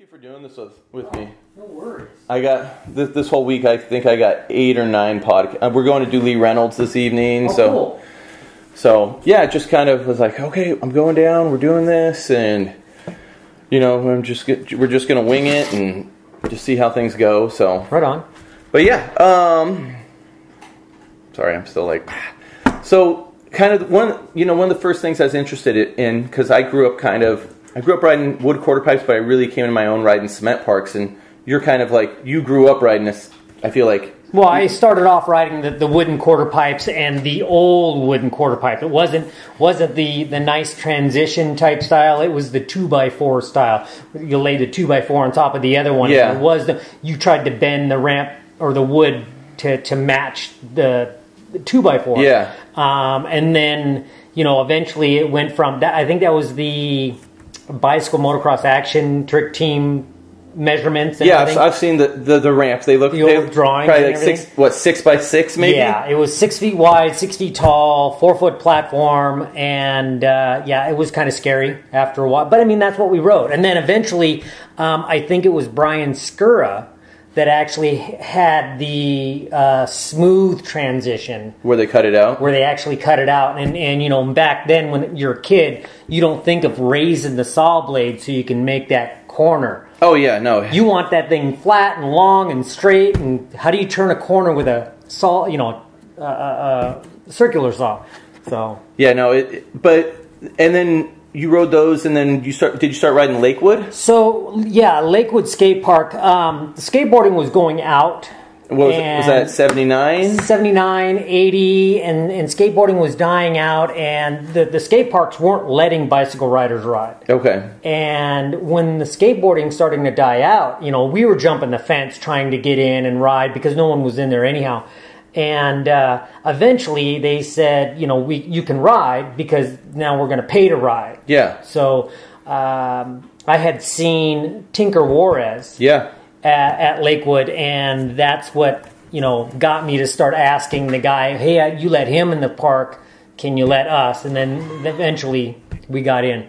you for doing this with me. No worries. I got this whole week. I think I got 8 or 9 podcasts. We're going to do Lee Reynolds this evening. Cool. So yeah, just kind of was like, okay, I'm going down. We're doing this, and you know, we're just gonna wing it and just see how things go. So right on. But yeah, sorry, I'm still like, so kind of one of the first things I was interested in, because I grew up riding wood quarter pipes, but I really came into my own riding cement parks, and you're kind of like, you grew up riding this, I feel like. Well, I started off riding the wooden quarter pipes and the old wooden quarter pipe. It wasn't the nice transition type style. It was the 2x4 style. You laid a 2x4 on top of the other one. Yeah. You tried to bend the ramp or the wood to match the 2x4. Yeah. And then, eventually it went from that. I think that was the bicycle motocross action trick team measurements. And yeah, I've seen the ramps. They look, the old drawings, probably like 6x6 maybe. Yeah, it was 6 feet wide, 6 feet tall, 4-foot platform, and yeah, it was kind of scary after a while. But I mean, that's what we rode. And then eventually, I think it was Brian Skura that actually had the smooth transition. Where they cut it out? Where they actually cut it out. And back then, when you're a kid, you don't think of raising the saw blade so you can make that corner. Oh, yeah, no. You want that thing flat and long and straight, and how do you turn a corner with a saw, circular saw? So. Yeah, no, and then you rode those, and then did you start riding Lakewood? So, yeah, Lakewood Skate Park. The skateboarding was going out. What was that, 79? 79, 80, and skateboarding was dying out, and the skate parks weren't letting bicycle riders ride. Okay. And when the skateboarding starting to die out, we were jumping the fence trying to get in and ride because no one was in there anyhow. And eventually they said, you can ride because now we're going to pay to ride. Yeah. So I had seen Tinker Juarez. Yeah. At Lakewood, and that's what got me to start asking the guy, hey, you let him in the park, can you let us? And then eventually we got in.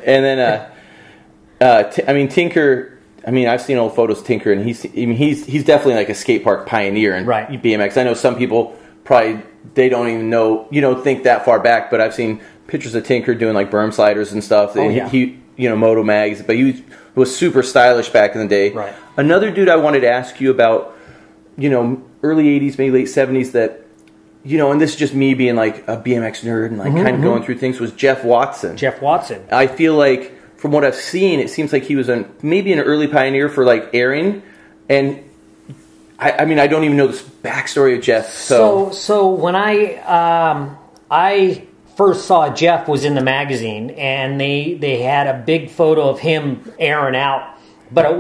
And then Tinker, I've seen old photos of Tinker, and he's definitely like a skate park pioneer in right. BMX. I know some people probably, they don't even know, think that far back, but I've seen pictures of Tinker doing like berm sliders and stuff. Oh, yeah. He Moto Mags, but he was super stylish back in the day. Right. Another dude I wanted to ask you about, early 80s, maybe late 70s, that, and this is just me being like a BMX nerd and like kind of going through things, was Jeff Watson. Jeff Watson. I feel like, from what I've seen, it seems like he was maybe an early pioneer for like airing, and I don't even know this backstory of Jeff. So when I first saw Jeff was in the magazine, and they had a big photo of him airing out, but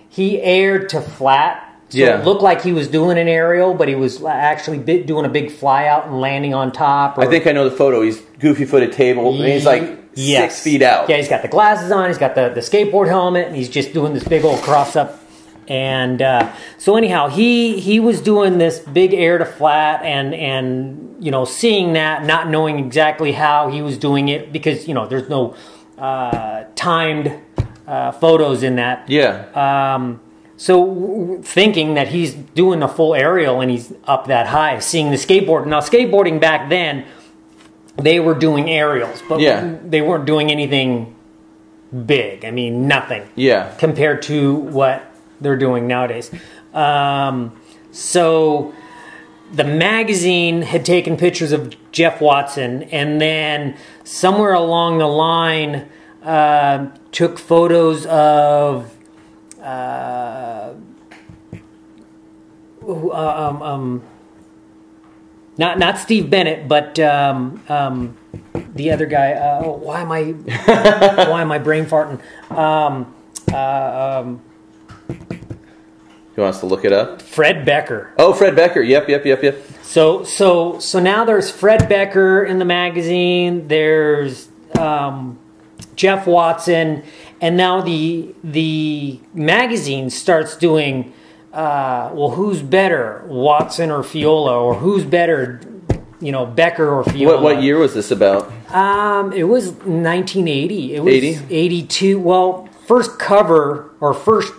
he aired to flat, so yeah. It looked like he was doing an aerial, but he was actually doing a big fly out and landing on top. I think I know the photo. He's goofy-footed table, and he's like 6 feet out. Yeah, he's got the glasses on, he's got the skateboard helmet, and he's just doing this big old cross-up. And so anyhow, he was doing this big air to flat, and seeing that, not knowing exactly how he was doing it, because there's no timed photos in that. Yeah. So thinking that he's doing a full aerial and he's up that high, seeing the skateboard. Now skateboarding back then, they were doing aerials, but they weren't doing anything big. Nothing. Yeah. Compared to what they're doing nowadays. So the magazine had taken pictures of Jeff Watson, and then somewhere along the line took photos of not Steve Bennett, but the other guy. Why am I brain farting? You want us to look it up? Fred Becker. Oh, Fred Becker. Yep. So now there's Fred Becker in the magazine. There's Jeff Watson, and now the magazine starts doing. Who's better, Watson or Fiola, or who's better, Becker or Fiola? What year was this about? It was 1980. It was 80? 82. Well, first cover or first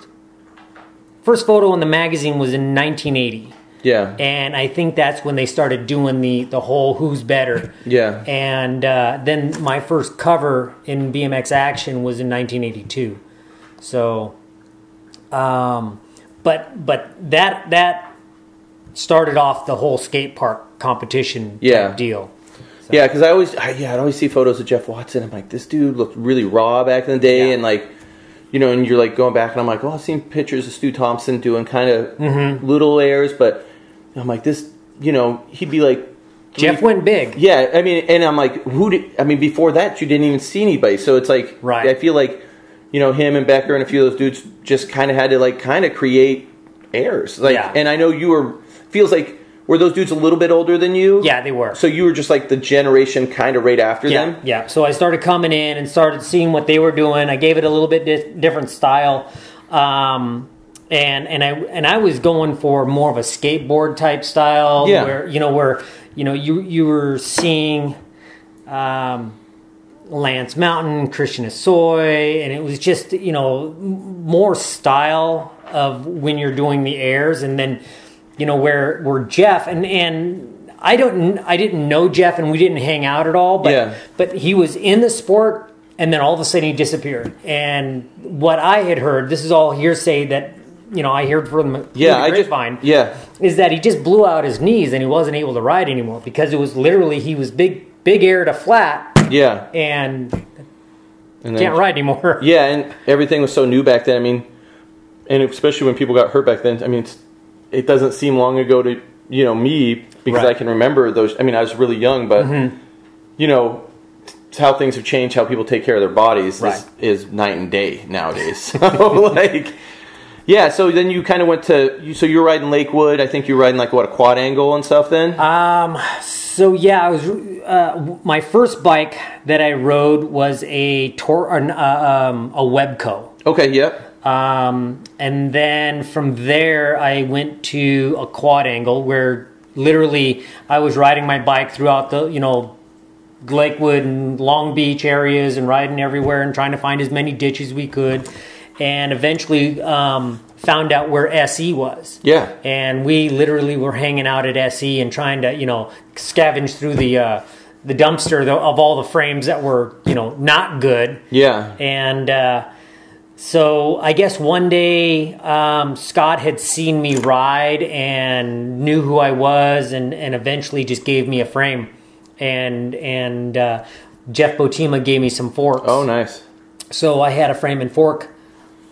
photo in the magazine was in 1980. Yeah. And I think that's when they started doing the whole who's better. Yeah. And then my first cover in BMX Action was in 1982. So, but that started off the whole skate park competition type deal. So. Yeah, because I'd always see photos of Jeff Watson. I'm like, this dude looked really raw back in the day, and like, you know, and you're like going back, and I'm like, oh, I've seen pictures of Stu Thompson doing kind of little airs, but I'm like, this, you know, he'd be like, Jeff went big. Yeah, I mean, and I'm like, before that, you didn't even see anybody, so it's like, I feel like, you know, him and Becker and a few of those dudes just kind of had to like kind of create airs, like, and I know feels like. Were those dudes a little bit older than you? Yeah, they were. So you were just like the generation kind of right after them? Yeah. So I started coming in and started seeing what they were doing. I gave it a little bit different style. And I was going for more of a skateboard type style. Yeah. Where you were seeing Lance Mountain, Christian Asoy, and it was just, you know, more style of when you're doing the airs, and then you know, where Jeff and I didn't know Jeff, and we didn't hang out at all, but he was in the sport, and then all of a sudden he disappeared. And what I had heard, this is all hearsay that, you know, I heard from the grapevine, is that he just blew out his knees and he wasn't able to ride anymore because it was literally, he was big air to flat, and can't ride anymore. Yeah, and everything was so new back then. I mean, and especially when people got hurt back then. I mean, it doesn't seem long ago to, you know, me, because I can remember those. I mean, I was really young, but, you know, how things have changed, how people take care of their bodies is night and day nowadays. So, like, yeah, so then you kind of went to, so you were riding Lakewood. I think you were riding, like, what, a quad angle and stuff then? So, yeah, I was, my first bike that I rode was a Webco. Okay, yep. And then from there, I went to a quad angle where literally I was riding my bike throughout the, you know, Lakewood and Long Beach areas and riding everywhere and trying to find as many ditches we could. And eventually, found out where SE was. Yeah. And we literally were hanging out at SE and trying to, you know, scavenge through the dumpster of all the frames that were, you know, not good. Yeah. And, so I guess one day Scott had seen me ride and knew who I was, and eventually just gave me a frame, and Jeff Botima gave me some forks. Oh, nice. So I had a frame and fork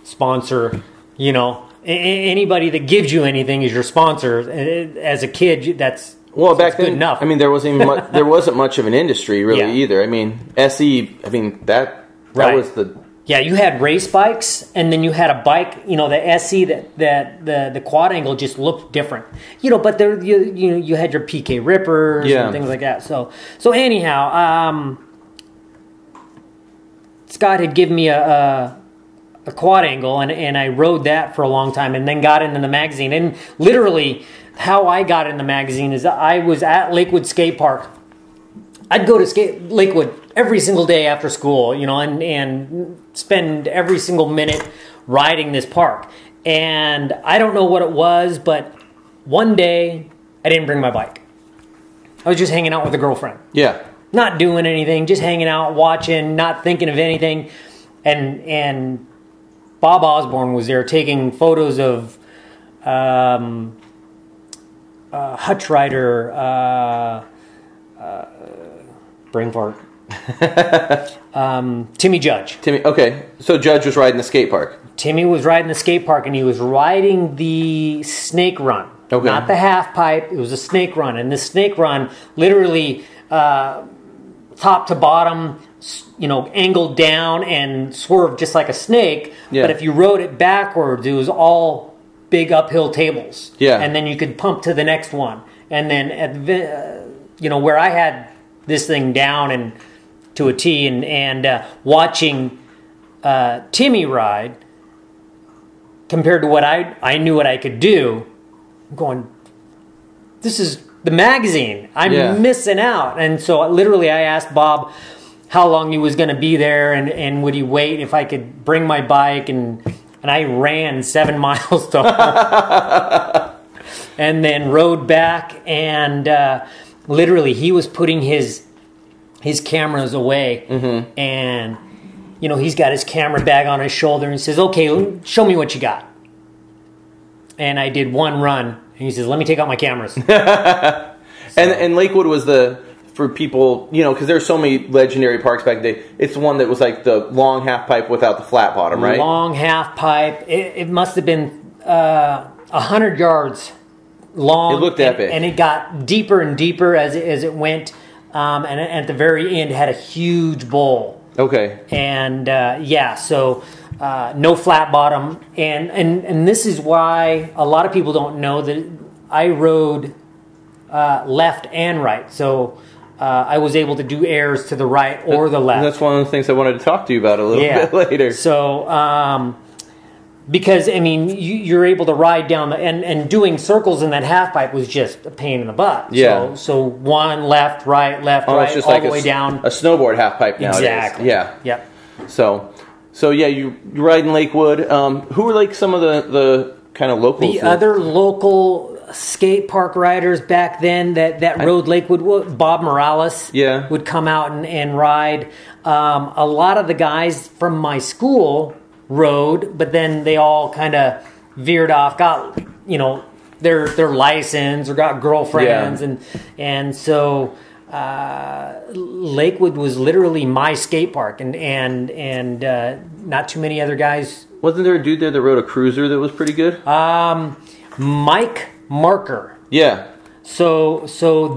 sponsor. You know, anybody that gives you anything is your sponsor. As a kid, that's back then, good enough. I mean, there wasn't even there wasn't much of an industry really either. I mean, SE. I mean that was the. Yeah, you had race bikes, and then you had a bike, you know, the SE that the quad angle just looked different, you know. But there, you had your PK Rippers and things like that. So anyhow, Scott had given me a quad angle, and I rode that for a long time, and then got into the magazine. And literally, how I got in the magazine is I was at Lakewood Skate Park. I'd go to Lakewood every single day after school, you know, and spend every single minute riding this park. And I don't know what it was, but one day I didn't bring my bike. I was just hanging out with a girlfriend. Yeah. Not doing anything, just hanging out, watching, not thinking of anything. And Bob Osborne was there taking photos of Hutch Rider, brain fart. Timmy Judge. Okay, so Judge was riding the skate park. Timmy was riding the skate park, and he was riding the snake run. Okay. Not the half pipe, it was a snake run. And the snake run, literally top to bottom, you know, angled down and swerved just like a snake. Yeah. But if you rode it backwards, it was all big uphill tables. Yeah. And then you could pump to the next one. And then, you know, where I had this thing down and to a T, and watching Timmy ride compared to what I knew what I could do, I'm going, this is the magazine. I'm missing out. And so literally I asked Bob, how long he was going to be there, and would he wait if I could bring my bike, and I ran 7 miles to home. And then rode back, and literally he was putting his cameras away, and you know, he's got his camera bag on his shoulder, and he says, "Okay, show me what you got." And I did one run, and he says, "Let me take out my cameras." And Lakewood was for people, you know, because there's so many legendary parks back in the day. It's the one that was like the long half pipe without the flat bottom, right? Long half pipe. It must have been 100 yards long. It looked epic, and it got deeper and deeper as it went. And at the very end, had a huge bowl. Okay. And yeah, so no flat bottom, and this is why a lot of people don't know that I rode left and right. So I was able to do airs to the right or the left. And that's one of the things I wanted to talk to you about a little bit later. So because I mean, you're able to ride down and doing circles in that half pipe was just a pain in the butt. Yeah. So one left, right, it's just all like the way down. A snowboard half pipe nowadays. Exactly. Yeah. Yep. So yeah, you ride in Lakewood. Who were like some of the kind of locals? The other local skate park riders back then that rode Lakewood, Bob Morales would come out and ride. A lot of the guys from my school rode, but then they all kind of veered off, got, you know, their license or got girlfriends, and so Lakewood was literally my skate park, and not too many other guys. Wasn't there a dude there that rode a cruiser that was pretty good? Mike Marker. Yeah. So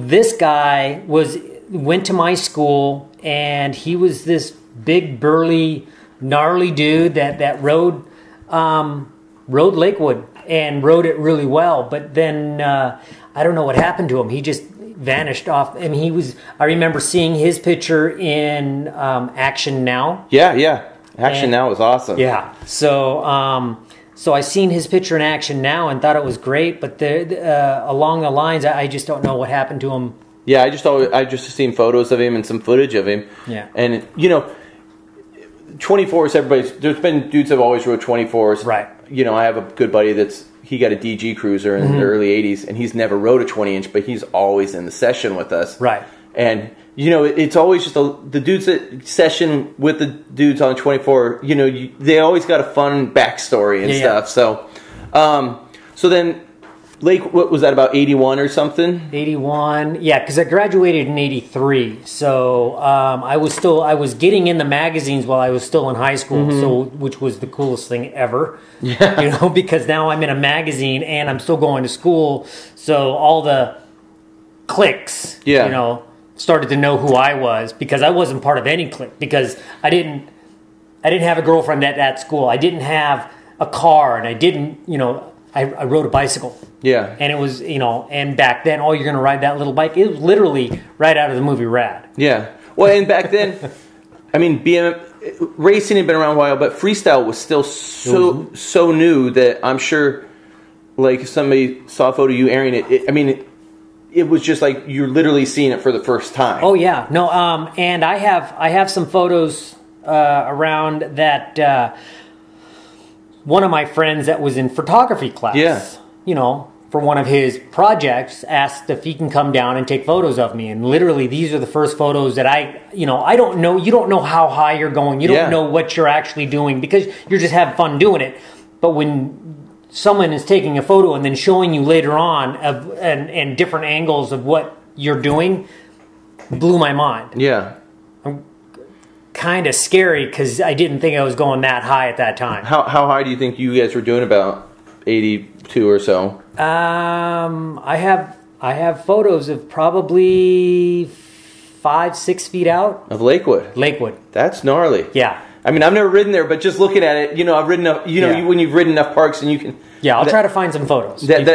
this guy went to my school, and he was this big burly gnarly dude that rode Lakewood and rode it really well. But then I don't know what happened to him. He just vanished off. And I remember seeing his picture in Action Now. Yeah. Action Now was awesome. Yeah. So I seen his picture in Action Now and thought it was great, but along the lines, I just don't know what happened to him. Yeah, I just seen photos of him and some footage of him. Yeah. And you know, 24s, there's been dudes that have always rode 24s. Right. You know, I have a good buddy he got a DG cruiser in the early 80s, and he's never rode a 20-inch, but he's always in the session with us. Right. And, you know, it's always just the dudes that session with the dudes on 24, you know, they always got a fun backstory and stuff. So, so then, what was that, about 81 or something? 81, yeah, because I graduated in 83. So I was getting in the magazines while I was still in high school, so which was the coolest thing ever. Yeah. You know, because now I'm in a magazine and I'm still going to school, so all the cliques, you know, started to know who I was, because I wasn't part of any clique, because I didn't have a girlfriend at that school. I didn't have a car, and I didn't, you know, I rode a bicycle. Yeah. And it was, you know, and back then, you're going to ride that little bike. It was literally right out of the movie Rad. Yeah. Well, and back then, I mean, racing had been around a while, but freestyle was still so new that I'm sure, like, if somebody saw a photo of you airing it, it was just like you're literally seeing it for the first time. Oh, yeah. No, and I have some photos around that one of my friends that was in photography class, you know, for one of his projects, asked if he can come down and take photos of me. And literally, these are the first photos that I don't know. You don't know how high you're going. You don't know what you're actually doing, because you're just having fun doing it. But when someone is taking a photo and then showing you later on and different angles of what you're doing, blew my mind. Yeah. Kind of scary, because I didn't think I was going that high at that time. How high do you think you guys were doing? About 82 or so? I have photos of probably 5-6 feet out of Lakewood. That's gnarly. Yeah. I mean, I've never ridden there, but just looking at it, you know, I've ridden up. You know, when you've ridden enough parks, and you can. Yeah, I'll try to find some photos. That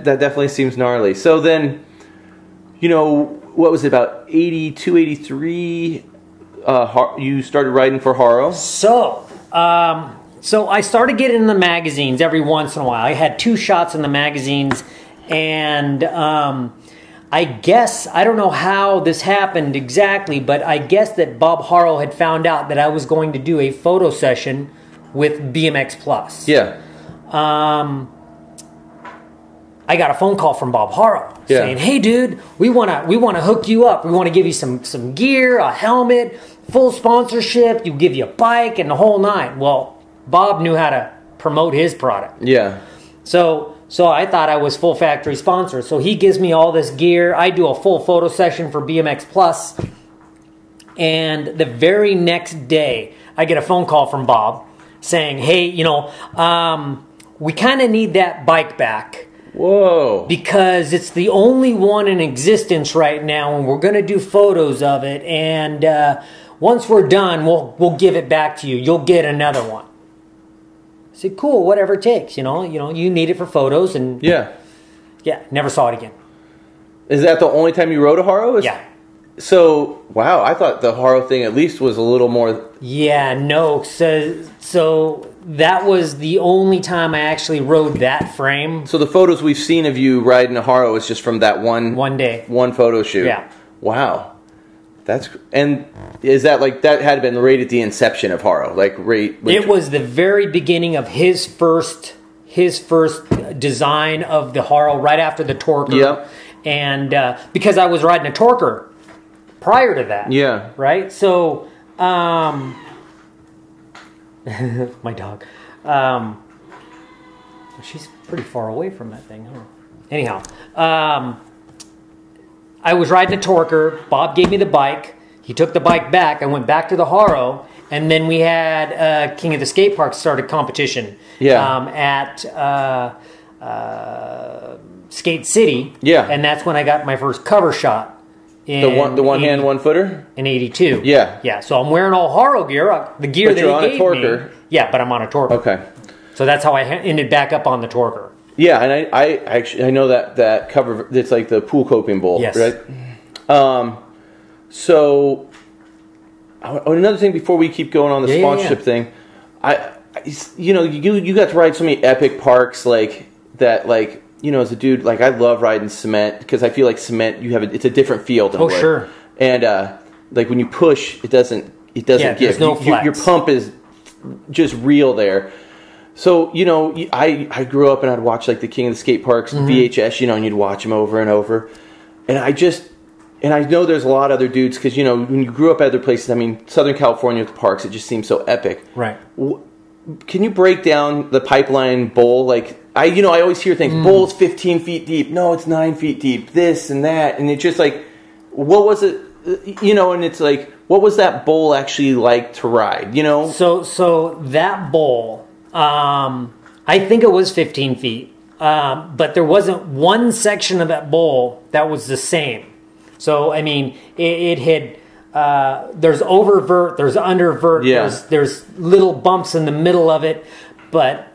definitely seems gnarly. So then, you know, what was it, about 82, 83? You started riding for Haro? So I started getting in the magazines every once in a while. I had 2 shots in the magazines, and I guess, I don't know how this happened exactly, but I guess that Bob Harrell had found out that I was going to do a photo session with BMX Plus. Yeah. I got a phone call from Bob Harrell saying, "Hey, dude, we wanna hook you up. We want to give you some gear, a helmet, full sponsorship. You give you a bike and the whole nine." Well, Bob knew how to promote his product. Yeah. So I thought I was full factory sponsor. So he gives me all this gear. I do a full photo session for BMX Plus, and the very next day, I get a phone call from Bob saying, "Hey, we kind of need that bike back." Whoa. Because it's the only one in existence right now, and we're going to do photos of it. And once we're done, we'll give it back to you. You'll get another one. I said, "Cool, whatever it takes. You need it for photos." And yeah, never saw it again. Is that the only time you rode a Haro? Yeah. So wow, I thought the Haro thing at least was a little more. Yeah, no. So that was the only time I actually rode that frame. So the photos we've seen of you riding a Haro is just from that one day, one photo shoot. Yeah. Wow. And is that like that had been right at the inception of Haro? It was the very beginning of his first design of the Haro, right after the Torker. Yep. And because I was riding a Torker prior to that. Yeah. Right? So my dog. She's pretty far away from that thing, huh? Anyhow, I was riding a Torker. Bob gave me the bike. He took the bike back. I went back to the Haro, and then we had King of the Skateparks started competition. Yeah. At Skate City. Yeah. And that's when I got my first cover shot. The one hand, one footer? In 82. Yeah. Yeah, so I'm wearing all Haro gear, the gear that he gave me. Yeah, but I'm on a Torker. Okay. So that's how I ended back up on the Torker. Yeah, and I actually know that cover. It's like the pool coping bowl, yes. Right? So another thing before we keep going on the sponsorship thing, you got to ride so many epic parks like that, like. As a dude, like I love riding cement because I feel like cement, it's a different feel than wood. Sure. And like when you push, it doesn't give. There's no flex. Your pump is just real there. So I grew up and I'd watch like the King of the Skateparks VHS, and you'd watch them over and over. And I know there's a lot of other dudes because when you grew up at other places, I mean Southern California with the parks, it just seems so epic. Right. Can you break down the pipeline bowl? Like I always hear things. Bowl's 15 feet deep. No, it's 9 feet deep. This and that, and it's just like, what was it? And it's like, what was that bowl actually like to ride? So that bowl, I think it was 15 feet, but there wasn't one section of that bowl that was the same. So I mean, it had. There's oververt, there's undervert, there's little bumps in the middle of it, but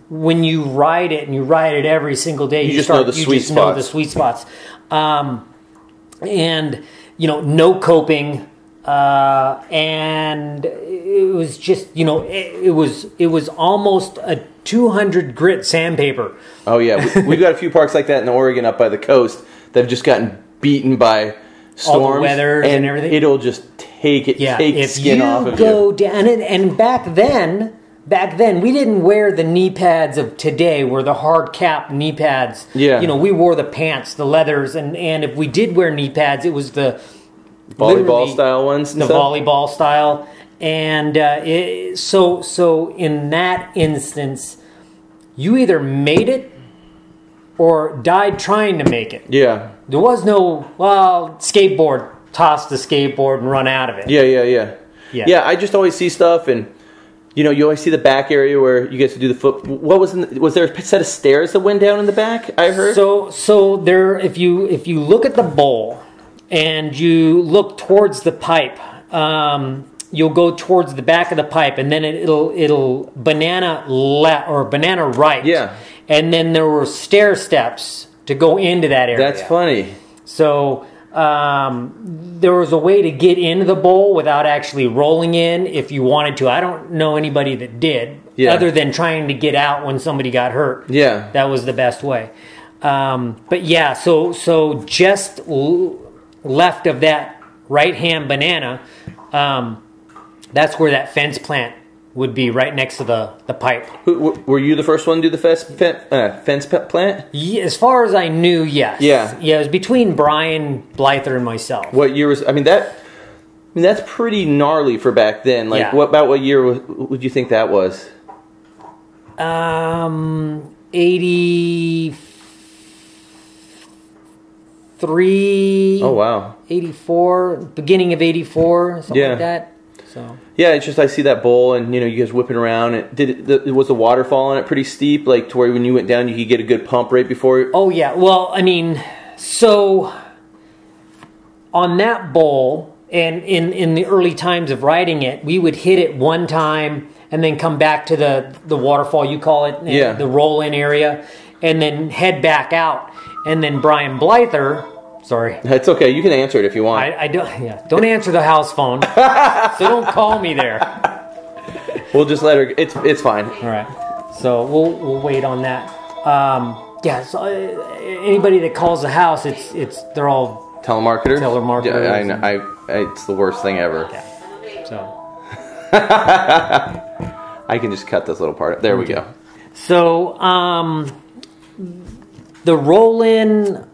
when you ride it and you ride it every single day, you just know the sweet spots. And no coping, and it was just it was almost a 200 grit sandpaper. Oh yeah, we've got a few parks like that in Oregon up by the coast that have just gotten beaten by storms, all the weather and everything. It'll just take skin off of you. If you go down, and back then we didn't wear the knee pads of today, where the hard cap knee pads. Yeah. We wore the pants, the leathers, and if we did wear knee pads, it was the volleyball style ones. The volleyball style, and so in that instance, you either made it or died trying to make it. Yeah. There was no, skateboard, toss the skateboard and run out of it. Yeah, I just always see stuff, and you always see the back area where you get to do the foot. What was there a set of stairs that went down in the back? I heard. So there, if you look at the bowl and you look towards the pipe, you'll go towards the back of the pipe, and then it'll banana left or banana right. Yeah. And then there were stair steps to go into that area. That's funny. So there was a way to get into the bowl without actually rolling in if you wanted to. I don't know anybody that did, other than trying to get out when somebody got hurt. Yeah. That was the best way. But yeah, so just left of that right-hand banana, that's where that fence plant would be, right next to the pipe. Were you the first one to do the fence plant? Yeah, as far as I knew, yes. Yeah. Yeah, it was between Brian Blyther and myself. What year was? I mean, that's pretty gnarly for back then. Like, Yeah. what year would you think that was? 83. Oh wow. 84, beginning of 84, something like that. So. Yeah, it's just I see that bowl, and you guys whipping around. Was the waterfall on it pretty steep, like to where when you went down, you could get a good pump right before? Oh yeah. Well, I mean, so on that bowl, and in the early times of riding it, we would hit it one time and then come back to the waterfall, you call it, the roll-in area, and then head back out. And then Brian Blyther. Sorry. It's okay. You can answer it if you want. I don't. Yeah. Don't answer the house phone. So don't call me there. We'll just let her. It's fine. All right. So we'll wait on that. Yeah. So anybody that calls the house, they're all telemarketers. Telemarketers. Yeah, I know. It's the worst thing ever. Yeah. So. I can just cut this little part. There we go. So the roll-in.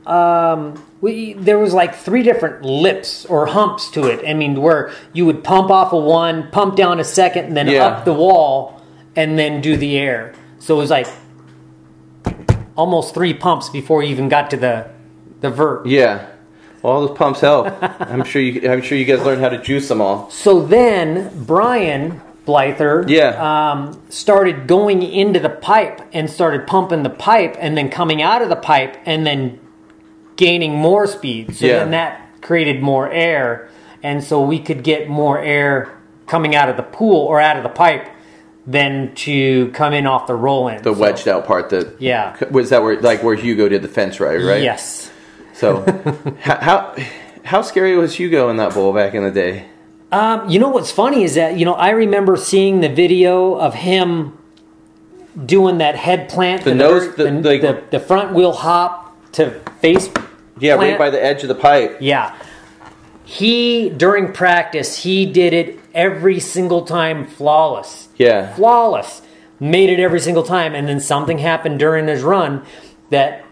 There was like 3 different lips or humps to it. I mean, where you would pump off of one, pump down a second, and then up the wall, and then do the air. So it was like almost 3 pumps before you even got to the vert. Yeah, well, all those pumps help. I'm sure you guys learned how to juice them all. So then Brian Blyther started going into the pipe and started pumping the pipe, and then coming out of the pipe, and then gaining more speed. So then that created more air, and so we could get more air coming out of the pool or out of the pipe than to come in off the roll-in. The wedged out part. Was that where Hugo did the fence ride, right? Yes. So how scary was Hugo in that bowl back in the day? You know what's funny is that I remember seeing the video of him doing that head plant, the front wheel hop to face. Yeah, right by the edge of the pipe. Yeah. During practice, he did it every single time flawless. Yeah. Flawless. Made it every single time. And then something happened during his run that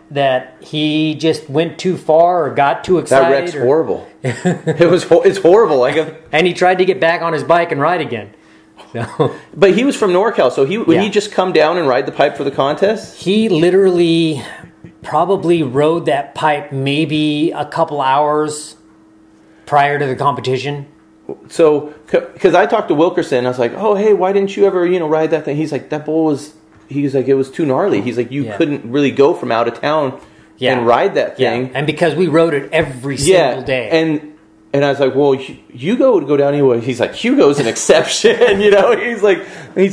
he just went too far or got too excited. That wreck's horrible. It's horrible. And he tried to get back on his bike and ride again. So. But he was from NorCal, so would he just come down and ride the pipe for the contest? He literally probably rode that pipe maybe a couple hours prior to the competition. So, because I talked to Wilkerson, I was like, "Oh, hey, why didn't you ever, ride that thing?" He's like, "That bowl was," he's like, "It was too gnarly." He's like, "You couldn't really go from out of town and ride that thing." Yeah. And because we rode it every single day. And I was like, "Well, Hugo would go down anyway." He's like, "Hugo's an exception," He's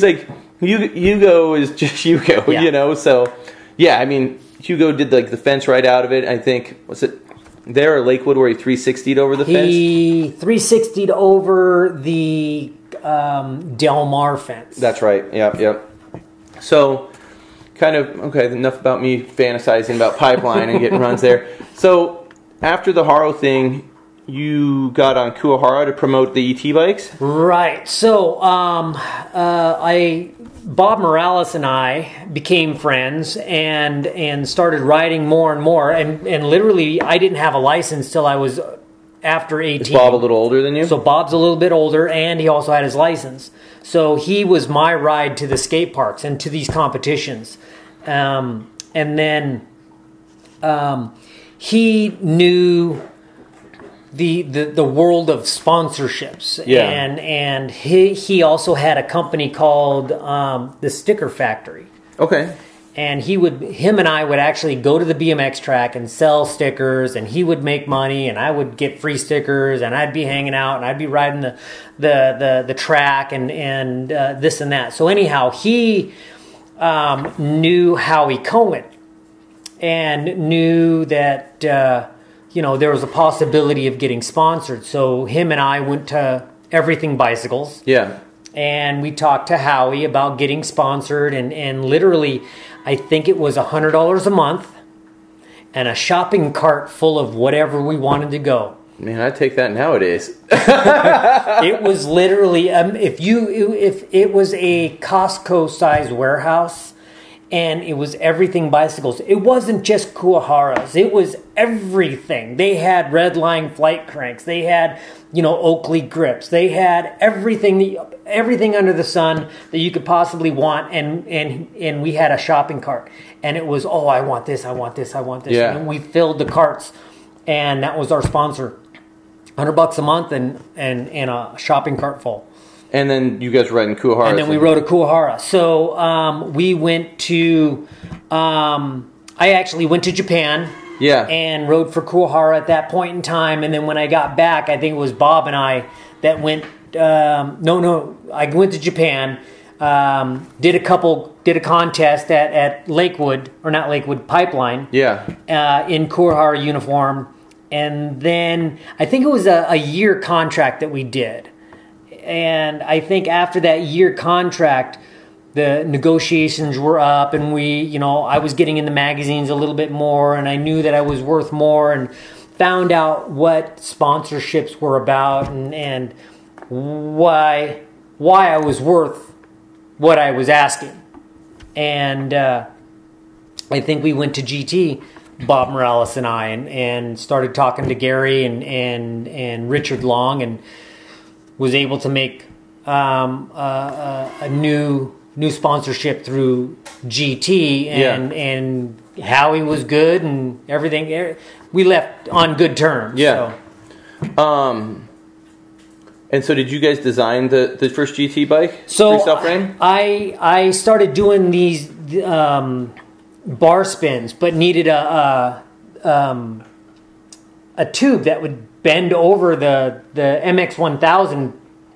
like, Hugo is just Hugo, So, yeah, I mean. Hugo did the fence right out of it. I think, was it there or Lakewood where he 360'd over the fence? He 360'd over the Del Mar fence. That's right. Yep. So, kind of, okay, enough about me fantasizing about pipeline and getting runs there. So, after the Haro thing, you got on Kuahara to promote the ET bikes? Right. So, Bob Morales and I became friends and started riding more and more. And literally, I didn't have a license till I was after 18. Is Bob a little older than you? So Bob's a little bit older, and he also had his license. So he was my ride to the skate parks and to these competitions. And then he knew the world of sponsorships, and he also had a company called the Sticker Factory. Okay. And him and I would actually go to the BMX track and sell stickers, and he would make money, and I would get free stickers, and I'd be hanging out, and I'd be riding the track and this and that. So anyhow, he knew Howie Cohen and knew that there was a possibility of getting sponsored. So him and I went to Everything Bicycles. Yeah. And we talked to Howie about getting sponsored, and literally, I think it was $100 a month and a shopping cart full of whatever we wanted to go. Man, I'd take that nowadays. It was literally, if it was a Costco-sized warehouse, and it was everything bicycles. It wasn't just Kuwaharas. It was everything. They had Redline flight cranks. They had, Oakley grips. They had everything under the sun that you could possibly want. And we had a shopping cart. And it was, I want this, I want this, I want this. Yeah. And we filled the carts. And that was our sponsor. $100 a month and a shopping cart full. And then you guys were riding Kuwahara. And then we rode a Kuwahara. So we went to, I actually went to Japan. Yeah. And rode for Kuwahara at that point in time. And then when I got back, I think it was Bob and I that went, I went to Japan, did a contest at Lakewood, or not Lakewood, Pipeline. Yeah. In Kuwahara uniform. And then I think it was a year contract that we did. And I think after that year contract, the negotiations were up, and I was getting in the magazines a little bit more, and I knew that I was worth more, and found out what sponsorships were about, and why I was worth what I was asking. And I think we went to GT, Bob Morales and I, and started talking to Gary and Richard Long, and was able to make a new sponsorship through GT, and Howie was good and everything. We left on good terms. Yeah. So. And so did you guys design the first GT bike? So frame? I started doing these bar spins, but needed a tube that would bend over the MX 1000.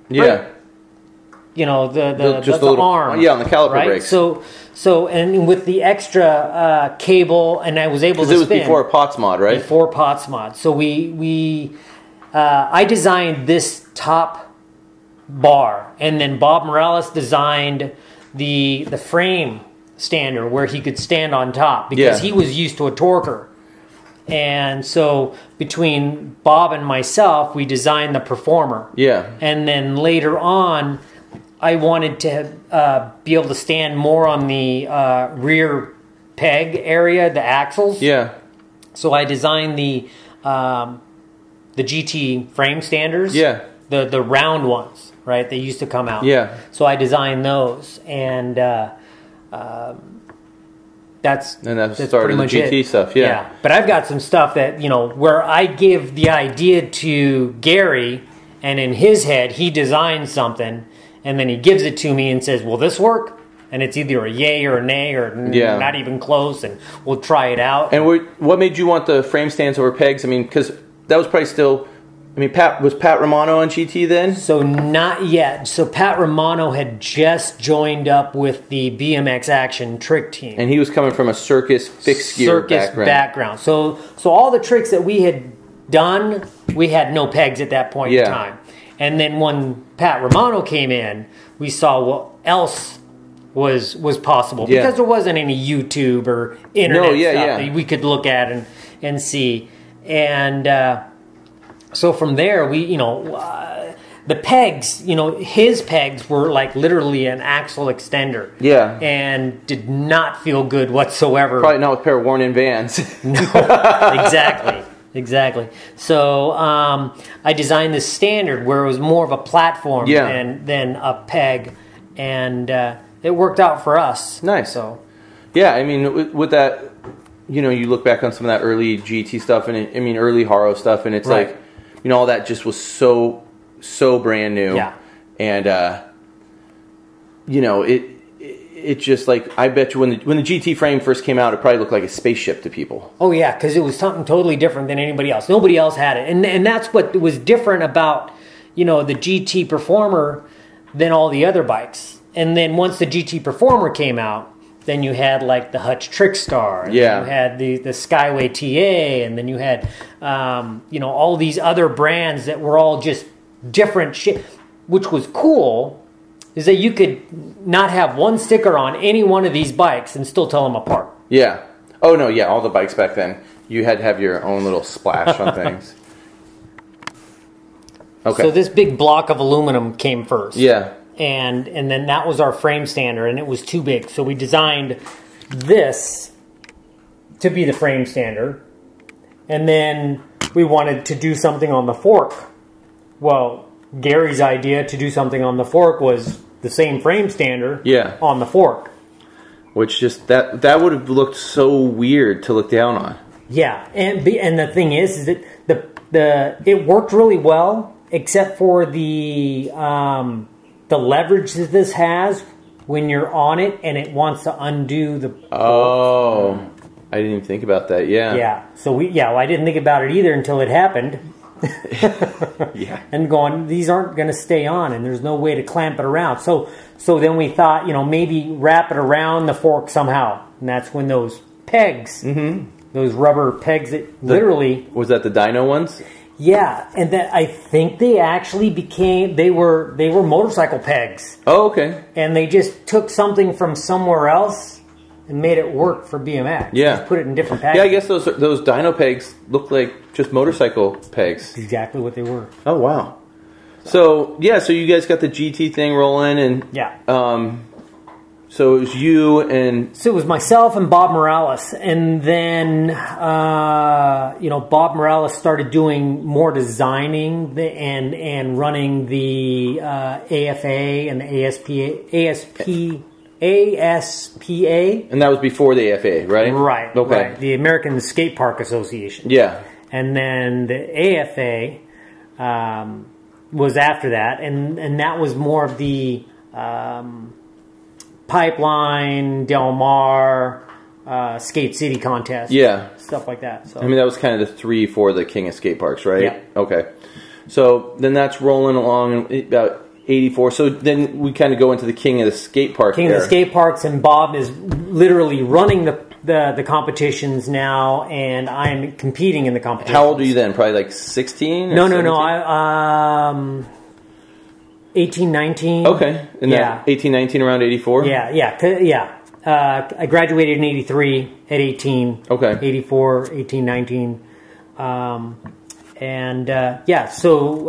Yeah. The arm. Yeah, on the caliper right? brakes. So and with the extra cable, and I was able to spin. Because it was before POTS mod, right? Before POTS mod. So I designed this top bar, and then Bob Morales designed the frame stander where he could stand on top, because he was used to a torquer. And so between Bob and myself, we designed the Performer. Yeah. And then later on, I wanted to be able to stand more on the rear peg area, the axles. Yeah. So I designed the GT frame standers. Yeah. The round ones, right? They used to come out. Yeah. So I designed those, and that's started the GT stuff. Yeah. But I've got some stuff that, where I give the idea to Gary, and in his head he designs something, and then he gives it to me and says, "Will this work?" And it's either a yay or a nay, or not even close, and we'll try it out. And what made you want the frame stands over pegs? I mean, because that was probably still... I mean, was Pat Romano on GT then? So not yet. So Pat Romano had just joined up with the BMX Action trick team. And he was coming from a circus fixed gear background. So all the tricks that we had done, we had no pegs at that point in time. And then when Pat Romano came in, we saw what else was possible. Because there wasn't any YouTube or internet stuff that we could look at and see. And... so from there, the pegs, his pegs were like literally an axle extender. Yeah. And did not feel good whatsoever. Probably not with a pair of worn-in Vans. No, exactly. So I designed this standard where it was more of a platform than a peg, and it worked out for us. Nice. So. Yeah, I mean, with that, you look back on some of that early GT stuff, and early Haro stuff, and it's like... all that just was so brand new. Yeah. And, it just like, I bet you when the GT frame first came out, it probably looked like a spaceship to people. Oh, yeah, because it was something totally different than anybody else. Nobody else had it. And that's what was different about, the GT Performer than all the other bikes. And then once the GT Performer came out, then you had like the Hutch Trickstar, and you had the Skyway TA, and then you had all these other brands that were all just different shit. Which was cool, is that you could not have one sticker on any one of these bikes and still tell them apart. Yeah. Oh no, yeah, all the bikes back then. you had to have your own little splash on things. Okay. So this big block of aluminum came first. Yeah. And then that was our frame stander, and it was too big. So we designed this to be the frame stander. And then we wanted to do something on the fork. Well, Gary's idea to do something on the fork was the same frame stander on the fork. Which just, that would have looked so weird to look down on. Yeah, and the thing is that it worked really well, except for the leverage that this has when you're on it and it wants to undo the. Oh, I didn't even think about that. Yeah. Yeah. So I didn't think about it either until it happened. Yeah. And going, these aren't going to stay on, and there's no way to clamp it around. So then we thought, maybe wrap it around the fork somehow, and that's when those pegs, those rubber pegs that literally was that the dyno ones? Yeah, and that I think they actually became they were motorcycle pegs. Oh, okay. And they just took something from somewhere else and made it work for BMX. Yeah. Just put it in different packages. Yeah, I guess those dyno pegs look like just motorcycle pegs. That's exactly what they were. Oh, wow. So, yeah, so you guys got the GT thing rolling, and so it was you and... So it was myself and Bob Morales, and then, Bob Morales started doing more designing and running the AFA and the ASPA. And that was before the AFA, right? Right. Okay. Right. The American Skatepark Association. Yeah. And then the AFA was after that, and that was more of the Pipeline, Del Mar, Skate City contest. Yeah. Stuff like that. So I mean, that was kind of the 3 for the King of Skateparks, right? Yeah. Okay. So then that's rolling along about 84. So then we kind of go into the King of the Skateparks. King of the Skateparks, and Bob is literally running the competitions now, and I'm competing in the competitions. How old are you then? Probably like 16? No. I 18, 19. Okay. And 18, 19, around 84? Yeah. I graduated in 83 at 18. Okay. 84, 18, 19. So...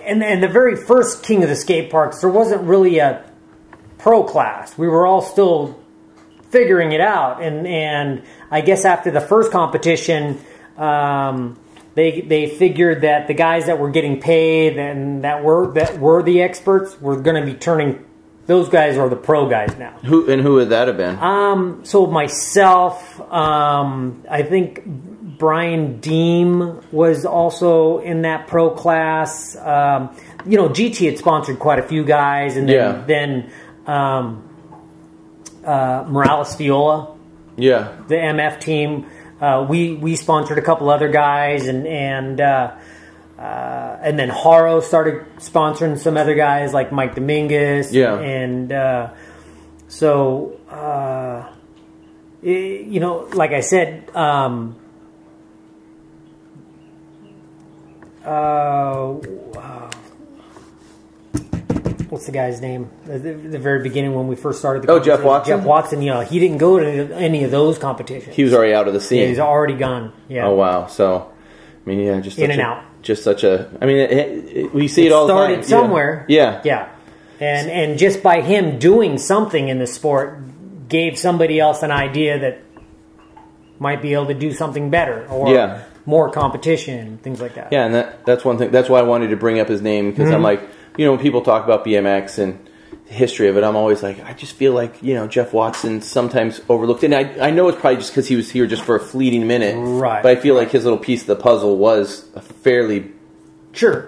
And the very first King of the Skateparks, there wasn't really a pro class. We were all still figuring it out. And I guess after the first competition... They figured that the guys that were getting paid and that were the experts were going to be turning. Those guys are the pro guys now. Who would that have been? So myself, I think Brian Deem was also in that pro class. GT had sponsored quite a few guys, and then Morales Fiola, the MF team. We sponsored a couple other guys, and then Haro started sponsoring some other guys like Mike Dominguez. Yeah. And like I said, what's the guy's name? The very beginning when we first started the competition. Jeff Watson? Jeff Watson, he didn't go to any of those competitions. He was already out of the scene. Yeah, he's already gone. Yeah. Oh, wow. So, I mean, just in and out. Just such a... I mean, we see it all the time. Started somewhere. Yeah. And just by him doing something in the sport gave somebody else an idea that might be able to do something better or more competition, things like that. Yeah, and that's one thing. That's why I wanted to bring up his name, because I'm like... when people talk about BMX and the history of it, I'm always like, I just feel like, Jeff Watson sometimes overlooked. And I know it's probably just because he was here just for a fleeting minute. Right. But I feel like his little piece of the puzzle was a fairly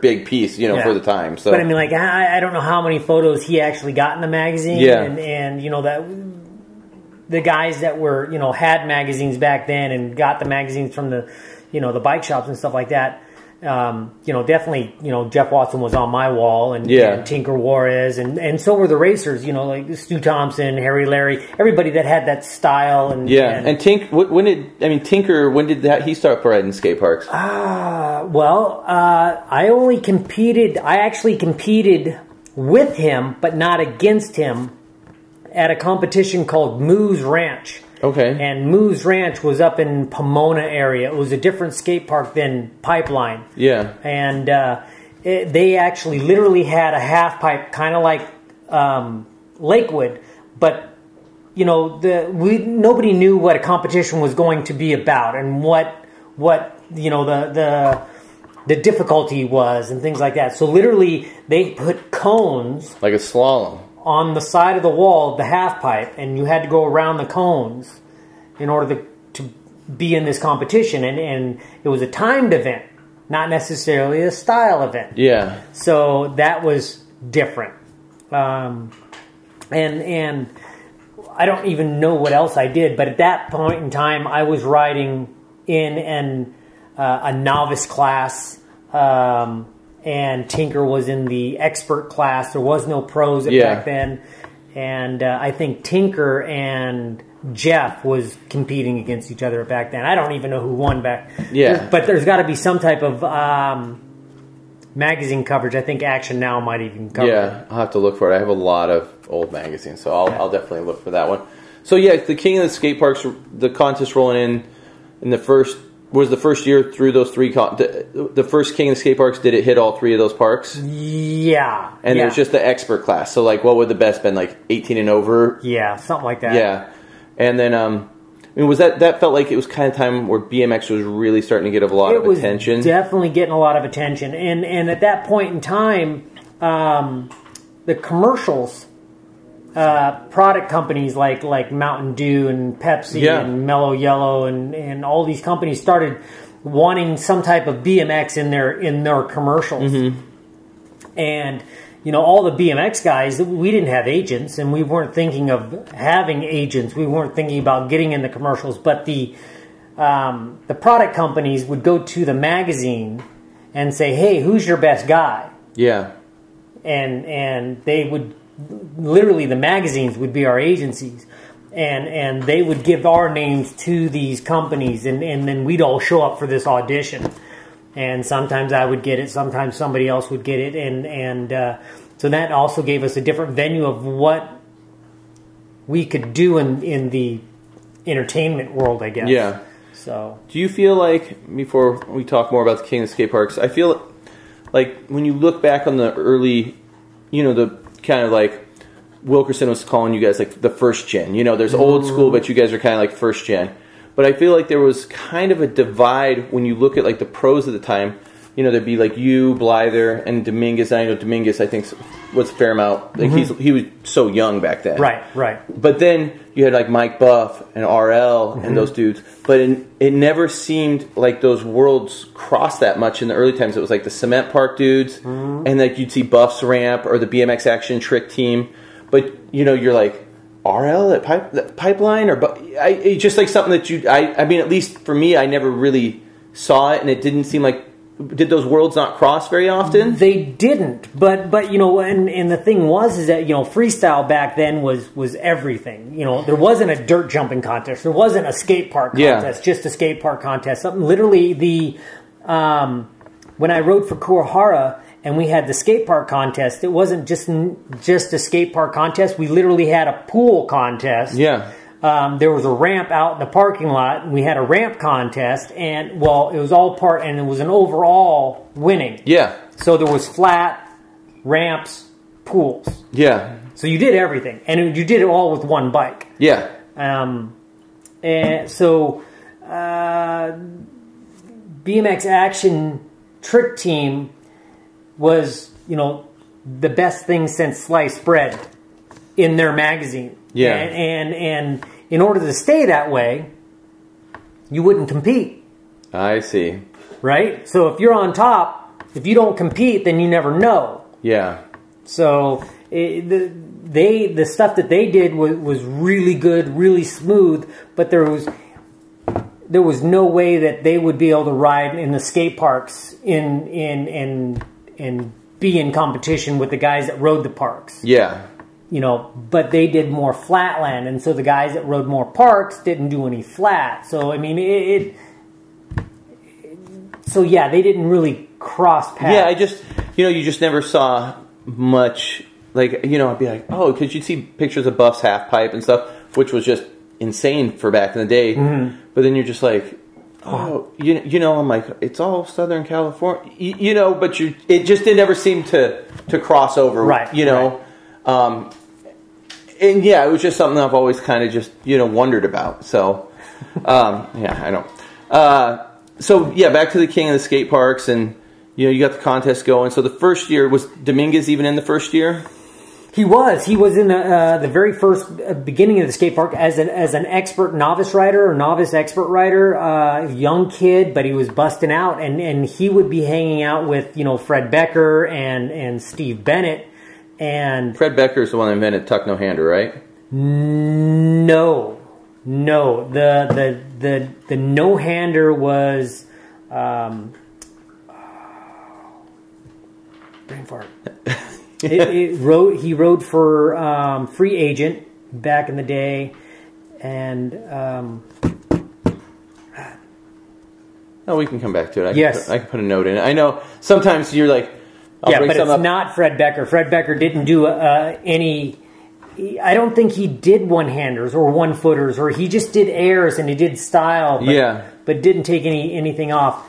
big piece, for the time. So, but I mean, like, I don't know how many photos he actually got in the magazine. Yeah. And that the guys that were, had magazines back then and got the magazines from the, the bike shops and stuff like that. Definitely, Jeff Watson was on my wall, and Tinker Juarez, and so were the racers, like Stu Thompson, Harry Larry, everybody that had that style. And Tinker, when did he start riding skate parks? I actually competed with him, but not against him, at a competition called Moose Ranch. Okay. And Moose Ranch was up in Pomona area. It was a different skate park than Pipeline. Yeah. And they actually literally had a half pipe, kind of like Lakewood, but you know, nobody knew what a competition was going to be about and what you know the difficulty was and things like that. So literally, they put cones like a slalom on the side of the wall of the half pipe, and you had to go around the cones in order to be in this competition. And it was a timed event, not necessarily a style event. Yeah. So that was different. And I don't even know what else I did, but at that point in time, I was riding in a novice class, and Tinker was in the expert class. There was no pros back then, and I think Tinker and Jeff was competing against each other back then. I don't even know who won back. Yeah, but there's got to be some type of magazine coverage. I think Action Now might even cover it. Yeah, I'll have to look for it. I have a lot of old magazines, so I'll definitely look for that one. So yeah, the King of the Skateparks, the contest rolling in the first year through those three. The first King of the Skateparks, did it hit all three of those parks? Yeah. And there's just the expert class. So like, what would the best been? Like 18 and over? Yeah, something like that. Yeah, and then I mean, was that felt like it was kind of time where BMX was really starting to get a lot of attention? It was definitely getting a lot of attention, and at that point in time, the commercials, product companies like Mountain Dew and Pepsi and Mellow Yellow and all these companies started wanting some type of BMX in their commercials. Mm-hmm. And you know, all the BMX guys, we didn't have agents, and we weren't thinking of having agents. We weren't thinking about getting in the commercials. But the product companies would go to the magazine and say, "Hey, who's your best guy?" Yeah. And they would literally, the magazines would be our agencies, and they would give our names to these companies, and then we'd all show up for this audition. And sometimes I would get it, sometimes somebody else would get it, and so that also gave us a different venue of what we could do in the entertainment world, I guess. Yeah. So, do you feel like, before we talk more about the King of the Skateparks, I feel like when you look back on the early, you know, the kind of like Wilkerson was calling you guys like the first gen. You know, there's old school, but you guys are kind of like first gen. But I feel like there was kind of a divide when you look at like the pros at the time. You know, there'd be like you, Blyther, and Dominguez. I know Dominguez, I think, was Fairmount. Like he was so young back then. Right. But then you had like Mike Buff and RL and those dudes. But it never seemed like those worlds crossed that much in the early times. It was like the Cement Park dudes, and like you'd see Buff's ramp or the BMX Action Trick team. But you know, you're like, RL at Pipeline, or it's just like something that I mean, at least for me, I never really saw it, and it didn't seem like, did those worlds not cross very often? They didn't, but you know, and the thing is that, you know, freestyle back then was everything. You know, there wasn't a dirt jumping contest, there wasn't a skate park contest, just a skate park contest. Something literally when I rode for Kurohara, and we had the skate park contest, it wasn't just a skate park contest. We literally had a pool contest. Yeah. There was a ramp out in the parking lot, and we had a ramp contest, and well, it was all part, and it was an overall winning. Yeah. So there was flat, ramps, pools. Yeah. So you did everything, and you did it all with one bike. Yeah. And so BMX Action Trick Team was, you know, the best thing since sliced bread in their magazine. Yeah. And in order to stay that way, you wouldn't compete. I see. Right? So if you're on top, if you don't compete, then you never know. Yeah. So the stuff that they did was really good, really smooth, but there was no way that they would be able to ride in the skate parks and be in competition with the guys that rode the parks. Yeah. You know, but they did more flatland, and so the guys that rode more parks didn't do any flat. So, I mean, so yeah, they didn't really cross paths. Yeah, you just never saw much, like, you know, I'd be like, oh, because you'd see pictures of Buff's half pipe and stuff, which was just insane for back in the day. But then you're just like, oh, you know, I'm like, it's all Southern California, you know, but it never seemed to cross over, right? You know, right. And yeah, it was just something I've always kind of just, you know, wondered about. So, yeah, I don't. So yeah, back to the King of the Skate Parks, and you know, you got the contest going. So the first year, was Dominguez even in the first year? He was in the very first beginning of the skate park as an expert novice rider or novice expert rider, young kid, but he was busting out, and he would be hanging out with, you know, Fred Becker and Steve Bennett. And Fred Becker is the one that invented tuck no hander, right? No, the no hander was brain fart. He rode for Free Agent back in the day, and oh, we can come back to it. I can put a note in it. I know sometimes you're like, yeah, but it's not Fred Becker. Fred Becker didn't do any. I don't think he did one-handers or one-footers, or he just did airs and he did style, but didn't take anything off.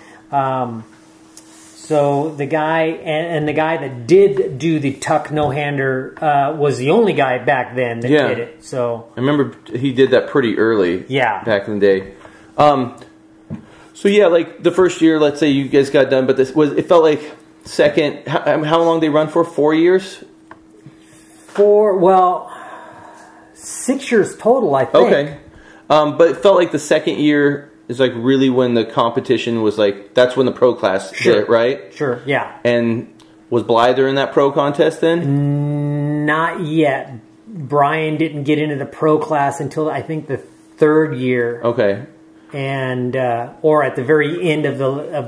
So the guy and the guy that did do the tuck no-hander was the only guy back then that did it. So I remember he did that pretty early. Yeah, back in the day. So yeah, like the first year, let's say you guys got done, but it felt like second. How long they run for? 4 years. 6 years total, I think. Okay, but it felt like the second year is like really when the competition was like, that's when the pro class hit, right? Sure, yeah. And was Blyther in that pro contest then? Not yet. Brian didn't get into the pro class until I think the third year. Okay. And or at the very end of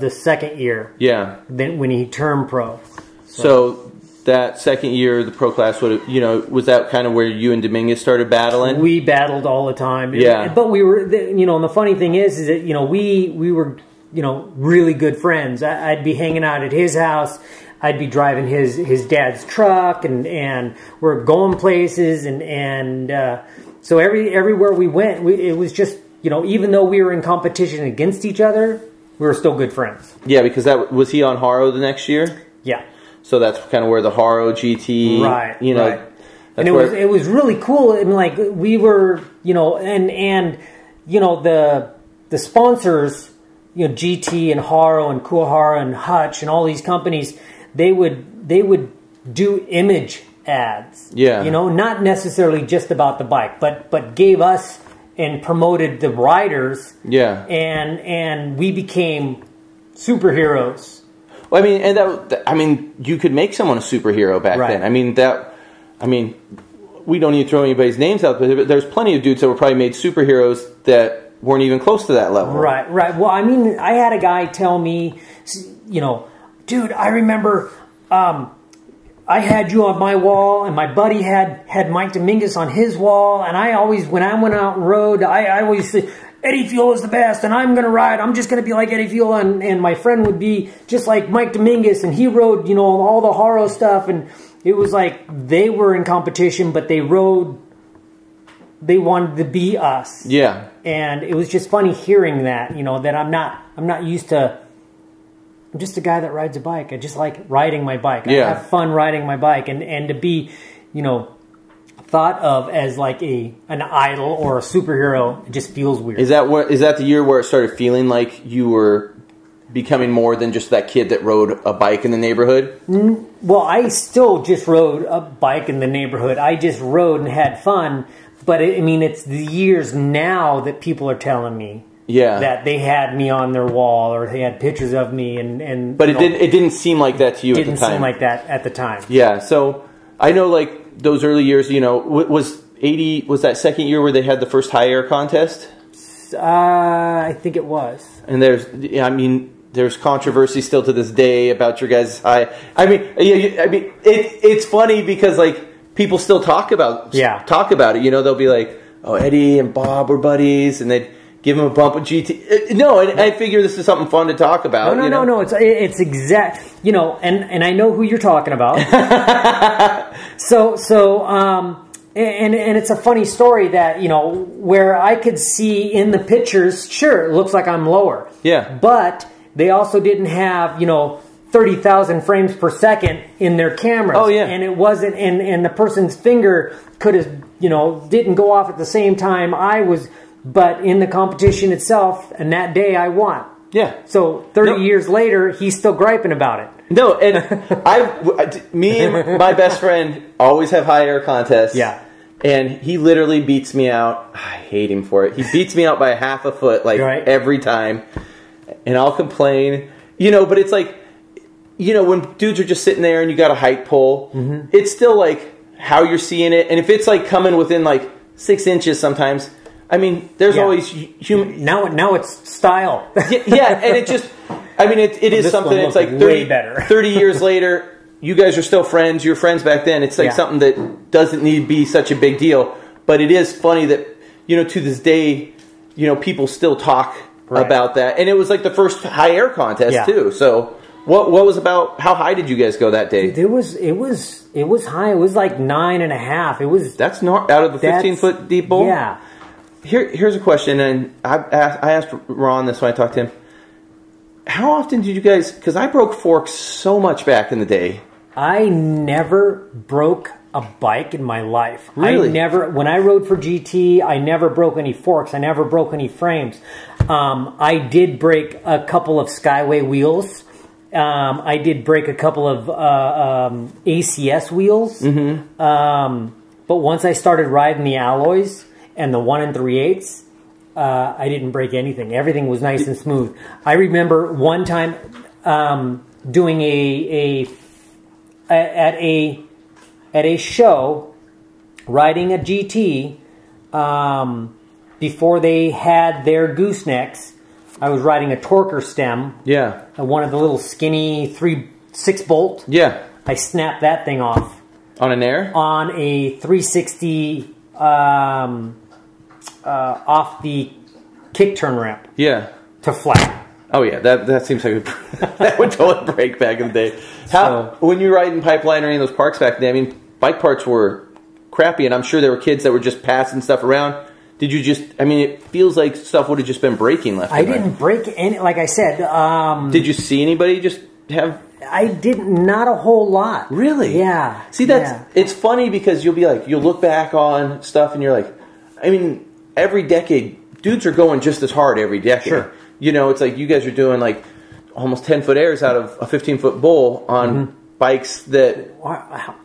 the second year. Yeah. Then when he turned pro. So that second year, the pro class would have, you know, was that kind of where you and Dominguez started battling? We battled all the time. Yeah. But we were, you know, and the funny thing is that, you know, we were, you know, really good friends. I'd be hanging out at his house. I'd be driving his dad's truck, and we're going places, and so everywhere we went, it was just, you know, even though we were in competition against each other, we were still good friends. Yeah, because was he on Haro the next year? Yeah. So that's kind of where the Haro GT, right? You know, right. And it was really cool. I mean, like we were, you know, and you know the sponsors, you know, GT and Haro and Kuahara and Hutch and all these companies, they would do image ads. Yeah. You know, not necessarily just about the bike, but gave us and promoted the riders. Yeah. And we became superheroes. Well, I mean, you could make someone a superhero back then. I mean, we don't even throw anybody's names out, but there's plenty of dudes that were probably made superheroes that weren't even close to that level. Right, right. Well, I mean, I had a guy tell me, you know, dude, I remember I had you on my wall, and my buddy had Mike Dominguez on his wall, and I always, when I went out and rode, I always said, Eddie Fiola is the best, and I'm going to ride. I'm just going to be like Eddie Fiola, and my friend would be just like Mike Dominguez, and he rode, you know, all the Haro stuff, and it was like they were in competition, but they wanted to be us. Yeah. And it was just funny hearing that, you know, that I'm not used to, I'm just a guy that rides a bike. I just like riding my bike. Yeah. I have fun riding my bike, and to be, you know, thought of as like an idol or a superhero, it just feels weird. Is that the year where it started feeling like you were becoming more than just that kid that rode a bike in the neighborhood? Well, I still just rode a bike in the neighborhood. I just rode and had fun, but I mean, it's the years now that people are telling me that they had me on their wall, or they had pictures of me, and but it didn't seem like that to you at the time. Didn't seem like that at the time. Yeah, so I know, like, those early years, you know, was that second year where they had the first high air contest? I think it was. And there's controversy still to this day about your guys' high. It's funny because, like, people still talk about it. You know, they'll be like, oh, Eddie and Bob were buddies, and they'd give him a bump with GT. No, I figure this is something fun to talk about. No. It's exact. You know, and I know who you're talking about. So And it's a funny story that, you know, where I could see in the pictures, sure, it looks like I'm lower. Yeah. But they also didn't have, you know, 30,000 frames per second in their cameras. Oh, yeah. And it wasn't, and the person's finger could have, you know, didn't go off at the same time I was, but in the competition itself, and that day I won. Yeah. So 30 years later, he's still griping about it. No, and me and my best friend always have high air contests. Yeah. And he literally beats me out. I hate him for it. He beats me out by half a foot, like, every time. And I'll complain. You know, but it's like, you know, when dudes are just sitting there and you got a height pole, it's still like how you're seeing it. And if it's like coming within like 6 inches sometimes, I mean, there's always human. Now it's style. Yeah, and it just, I mean, it is something that's like 30 years later, you guys are still friends. You're friends back then. It's like something that doesn't need to be such a big deal. But it is funny that, you know, to this day, you know, people still talk about that. And it was like the first high air contest too. So what was about, how high did you guys go that day? It was high. It was like 9.5. It was. That's not out of the 15-foot deep bowl? Yeah. Here's a question, and I asked Ron this when I talked to him. How often did you guys, because I broke forks so much back in the day. I never broke a bike in my life. Really? When I rode for GT, I never broke any forks. I never broke any frames. I did break a couple of Skyway wheels. I did break a couple of ACS wheels. But once I started riding the alloys and the 1 3/8, I didn't break anything. Everything was nice and smooth. I remember one time doing at a show, riding a GT, before they had their goosenecks. I was riding a Torker stem. Yeah. One of the little skinny 6 bolt. Yeah. I snapped that thing off. On an air? On a 360 off the kick turn ramp. Yeah. To flat. Oh yeah, that seems like that would totally break back in the day. When you were riding Pipeline or any of those parks back then, I mean, bike parts were crappy, and I'm sure there were kids that were just passing stuff around. Did you just, I mean, it feels like stuff would have just been breaking left and right. I didn't break any, like I said. Did you see anybody just have? I didn't, not a whole lot. Really? Yeah. See, it's funny because you'll be like, you'll look back on stuff and you're like, I mean, every decade, dudes are going just as hard every decade. Sure. You know, it's like you guys are doing like almost 10-foot airs out of a 15-foot bowl on bikes that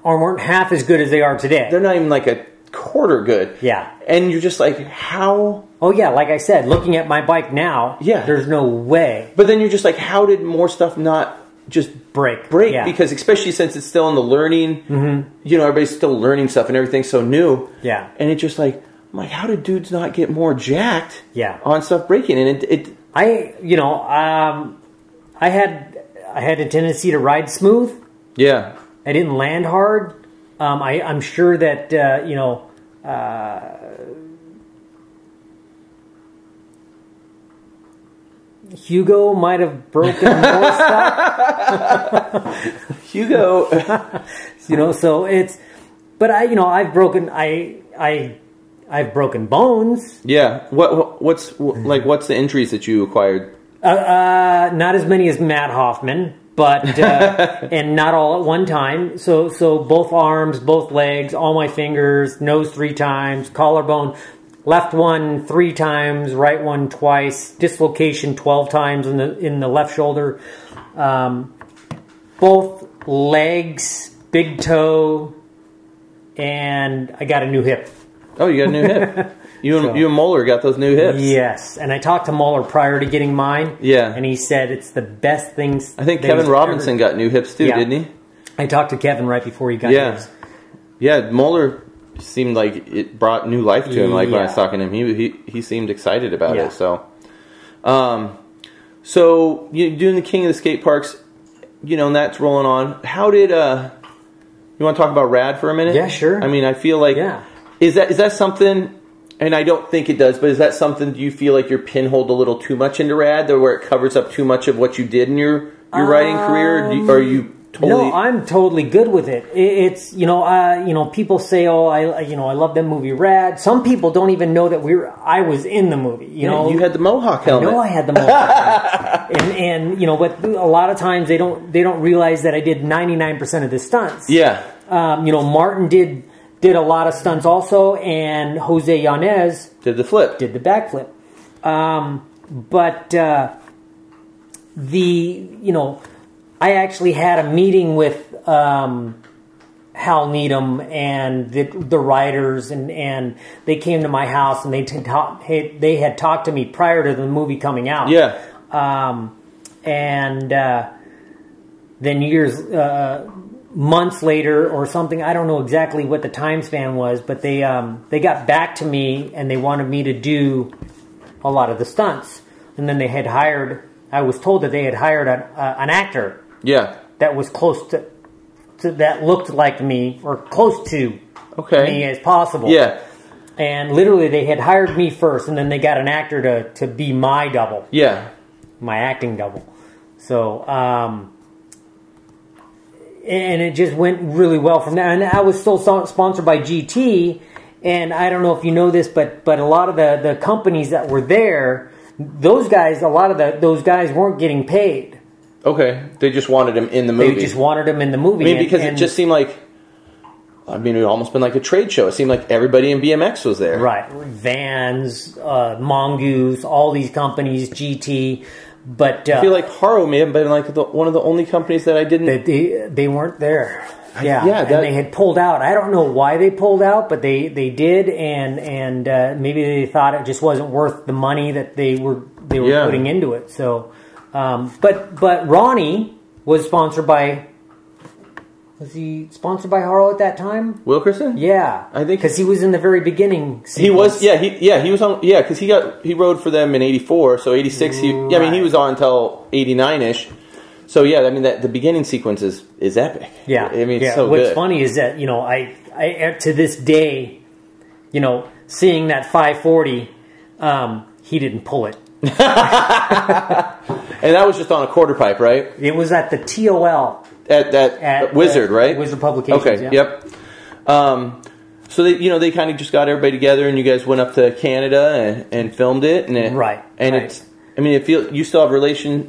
weren't half as good as they are today. They're not even like a quarter good. Yeah. And you're just like, how? Oh yeah, like I said, looking at my bike now, there's no way. But then you're just like, how did more stuff not just break? Yeah. Because especially since it's still in the learning, you know, everybody's still learning stuff and everything's so new. Yeah. And it's just like, I'm like, how did dudes not get more jacked on stuff breaking? And I had a tendency to ride smooth. Yeah. I didn't land hard. I'm sure that, Hugo might have broken more stuff. Hugo. So it's, but I've broken bones. Yeah. What's the injuries that you acquired? Not as many as Matt Hoffman, but and not all at one time. So both arms, both legs, all my fingers, nose 3 times, collarbone, left one 3 times, right one twice, dislocation 12 times in the left shoulder, both legs, big toe, and I got a new hip. Oh, you got a new hip. You and Moeller got those new hips. Yes, and I talked to Moeller prior to getting mine. Yeah. And he said it's the best things. I think Kevin Robinson got new hips too, didn't he? I talked to Kevin right before he got his. Yeah, Moeller seemed like it brought new life to him. Like when I was talking to him, he seemed excited about it. So, so you're doing the King of the Skateparks, and that's rolling on. How did you want to talk about Rad for a minute? Yeah, sure. I mean, I feel like is that something? And I don't think it does, but is that something, do you feel like you're pinholed a little too much into Rad, or where it covers up too much of what you did in your riding career? Or are you totally... No, I'm totally good with it. It's, people say, oh, I love that movie Rad. Some people don't even know that I was in the movie, you know. You had the Mohawk helmet. I know I had the Mohawk helmet. And but a lot of times they don't realize that I did 99% of the stunts. Yeah. Martin did a lot of stunts also, and Jose Yanez did the flip. Did the backflip. I actually had a meeting with Hal Needham and the writers, and they came to my house, and they had talked to me prior to the movie coming out. Yeah. Then months later or something, I don't know exactly what the time span was, but they got back to me, and they wanted me to do a lot of the stunts. And then I was told that they had hired an actor. Yeah. That was close to that looked like me, or close to me as possible. Yeah. And literally they had hired me first, and then they got an actor to be my double. Yeah. My acting double. So, and it just went really well from there. And I was still sponsored by GT, and I don't know if you know this, but a lot of the companies that were there, those guys weren't getting paid. Okay, they just wanted him in the movie. They just wanted him in the movie. I mean, because it just seemed like, it almost been like a trade show. It seemed like everybody in BMX was there. Right. Vans, Mongoose, all these companies, GT. But I feel like Haro may have been like one of the only companies that I didn't... They weren't there. Yeah, and they had pulled out. I don't know why they pulled out, but they did, and maybe they thought it just wasn't worth the money that they were putting into it. So... But Ronnie was sponsored by... Was he sponsored by Haro at that time? Wilkerson? Yeah, I think because he was in the very beginning sequence. He was. Yeah, he was on. Yeah, because he rode for them in '84. So '86. He was on until '89ish. So yeah, the beginning sequence is epic. Yeah, it's so What's good. funny is that I to this day, seeing that 540, he didn't pull it. And that was just on a quarter pipe, right? It was at the TOL at Wizard, right? Wizard Publications. Okay, yeah. Yep. So they kind of just got everybody together, and you guys went up to Canada and filmed it, it's. You still have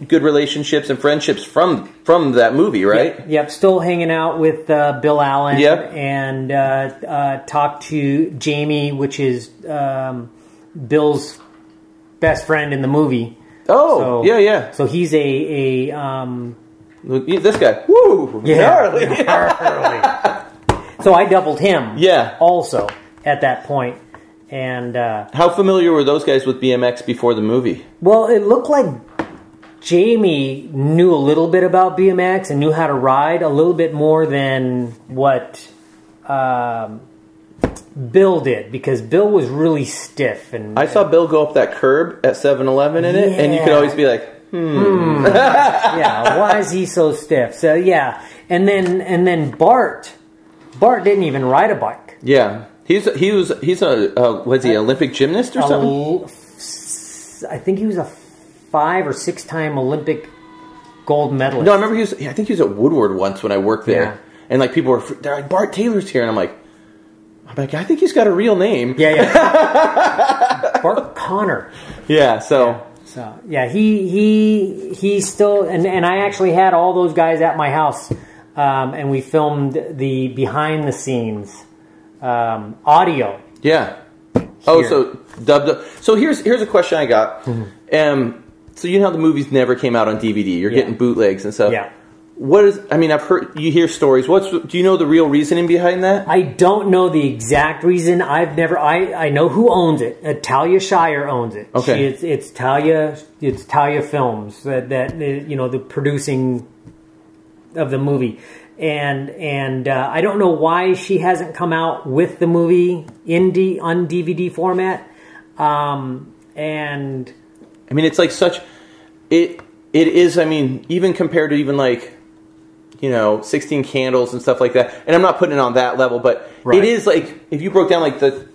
good relationships and friendships from that movie, right? Yep. Still hanging out with Bill Allen. Yep. And talked to Jamie, which is Bill's best friend in the movie. Oh, yeah. So he's this guy. Woo! Yeah. Gnarly. So I doubled him. Yeah. Also at that point. And how familiar were those guys with BMX before the movie? Well, it looked like Jamie knew a little bit about BMX and knew how to ride a little bit more than what Bill did, because Bill was really stiff. And I saw Bill go up that curb at 7-Eleven in it, and you could always be like, yeah, why is he so stiff? So yeah, and then Bart didn't even ride a bike. Yeah. Was he an Olympic gymnast or something? I think he was a 5 or 6 time Olympic gold medalist. No, I remember I think he was at Woodward once when I worked there, and people they're like, Bart Taylor's here, and I'm like, I think he's got a real name. Yeah. Bart Connor. Yeah. So he still, and I actually had all those guys at my house, and we filmed the behind the scenes. Audio. Yeah. Here. Oh, so dubbed up. So here's a question I got. Mm-hmm. So you know how the movies never came out on DVD. You're getting bootlegs and stuff. Yeah. I've heard, you hear stories. Do you know the real reasoning behind that? I don't know the exact reason. I know who owns it. Talia Shire owns it. Okay. It's Talia Films that the producing of the movie. And I don't know why she hasn't come out with the movie on DVD format. And it's like such it is. Even compared to even 16 Candles and stuff like that. And I'm not putting it on that level, but it is like if you broke down the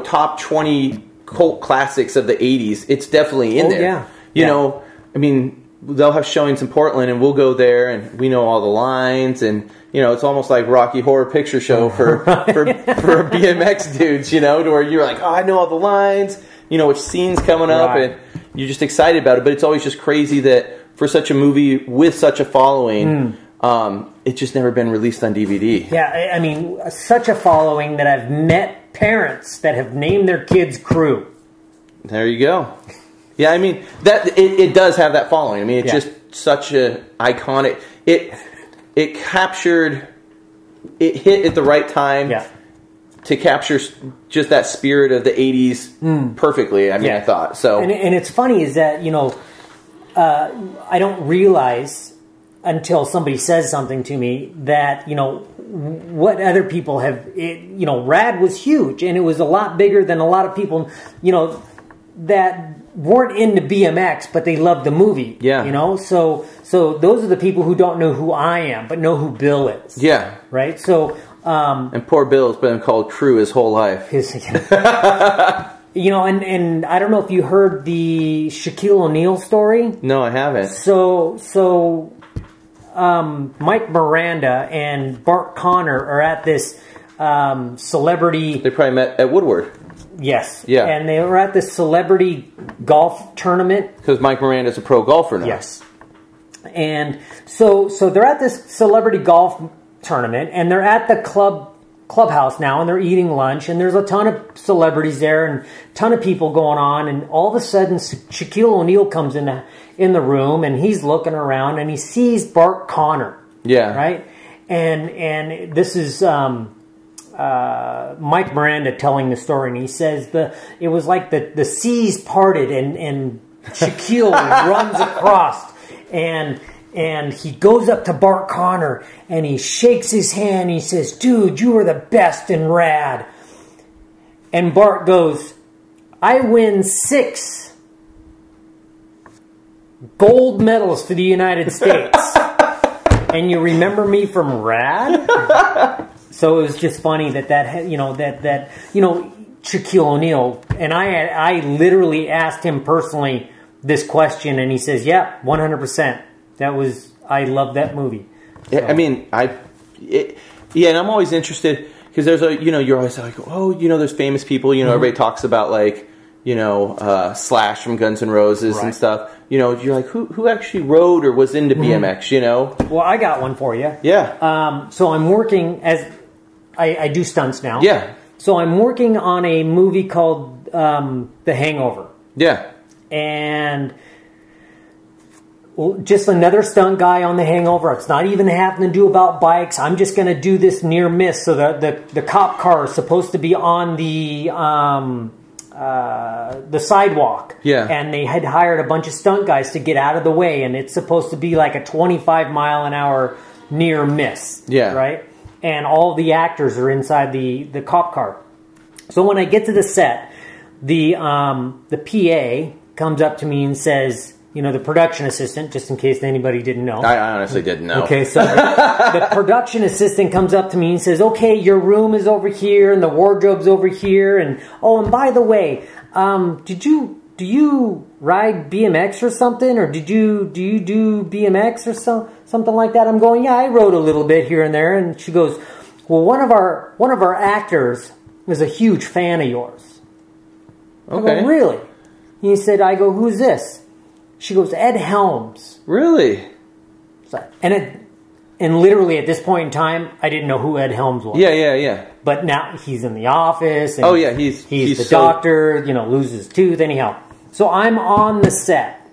top 20 cult classics of the 80s, it's definitely in there. Yeah. You know, they'll have showings in Portland, and we'll go there, and we know all the lines, and it's almost like Rocky Horror Picture Show for BMX dudes, to where you're like, oh, I know all the lines, which scene's coming up, and you're just excited about it. But it's always just crazy that for such a movie with such a following, it's just never been released on DVD. Yeah, I mean, such a following that I've met parents that have named their kids Crew. There you go. Yeah, I mean, that it does have that following. I mean, it's just such a iconic. It captured, it hit at the right time to capture just that spirit of the 80s perfectly. I mean, I thought so. And it's funny is that I don't realize until somebody says something to me that what other people have. Rad was huge, and it was a lot bigger than a lot of people. That weren't into BMX, but they loved the movie. Yeah. So those are the people who don't know who I am, but know who Bill is. Yeah. Right? So and poor Bill's been called Crew his whole life. And I don't know if you heard the Shaquille O'Neal story. No, I haven't. So Mike Miranda and Bart Connor are at this celebrity. They probably met at Woodward. Yes. Yeah. And they were at this celebrity golf tournament. Because Mike Miranda's a pro golfer now. Yes. And so they're at this celebrity golf tournament, and they're at the clubhouse now, and they're eating lunch, and there's a ton of celebrities there, and a ton of people going on, and all of a sudden Shaquille O'Neal comes in the room, and he's looking around, and he sees Bart Connor. Yeah. Right? And this is Mike Miranda telling the story, and he says it was like the seas parted, and Shaquille runs across, and he goes up to Bart Connor, and he shakes his hand, and he says, dude, you are the best in Rad. And Bart goes, I win 6 gold medals for the United States. And you remember me from Rad? So it was just funny that Shaquille O'Neal, and I literally asked him personally this question, and he says, yeah, 100%. I love that movie. So. I mean, and I'm always interested because there's you're always like, oh, there's famous people, everybody talks about like, Slash from Guns N' Roses and stuff. You're like, who actually rode or was into BMX, Well, I got one for you. Yeah. So I'm working as, I do stunts now. Yeah. So I'm working on a movie called The Hangover. Yeah. And just another stunt guy on The Hangover. It's not even having to do about bikes. I'm just going to do this near miss. So the cop car is supposed to be on the sidewalk. Yeah. And they had hired a bunch of stunt guys to get out of the way. And it's supposed to be like a 25-mile-an-hour near miss. Yeah. Right? And all the actors are inside the cop car. So when I get to the set, the PA comes up to me and says, the production assistant, just in case anybody didn't know. I honestly didn't know. Okay, so the production assistant comes up to me and says, okay, your room is over here and the wardrobe's over here. And and by the way, do you ride BMX or something? Or do you do BMX or something like that? I'm going, yeah, I rode a little bit here and there. And she goes, well, one of our actors is a huge fan of yours. Okay. I go, really? He said, who's this? She goes, Ed Helms. Really? So, and literally at this point in time, I didn't know who Ed Helms was. Yeah. But now he's in The Office. And he's the doctor, loses his tooth, anyhow. So I'm on the set,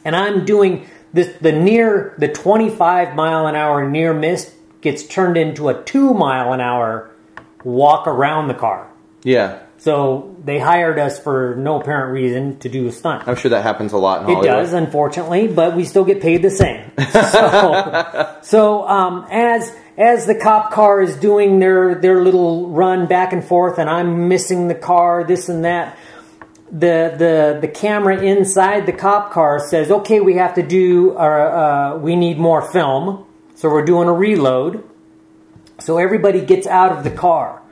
and I'm doing the 25-mile-an-hour near miss gets turned into a 2-mile-an-hour walk around the car. Yeah. So they hired us for no apparent reason to do a stunt. I'm sure that happens a lot in Hollywood. It does, unfortunately, but we still get paid the same. So as the cop car is doing their little run back and forth, and I'm missing the car, this and that, the camera inside the cop car says, okay, we have to do, we need more film. So we're doing a reload. So everybody gets out of the car.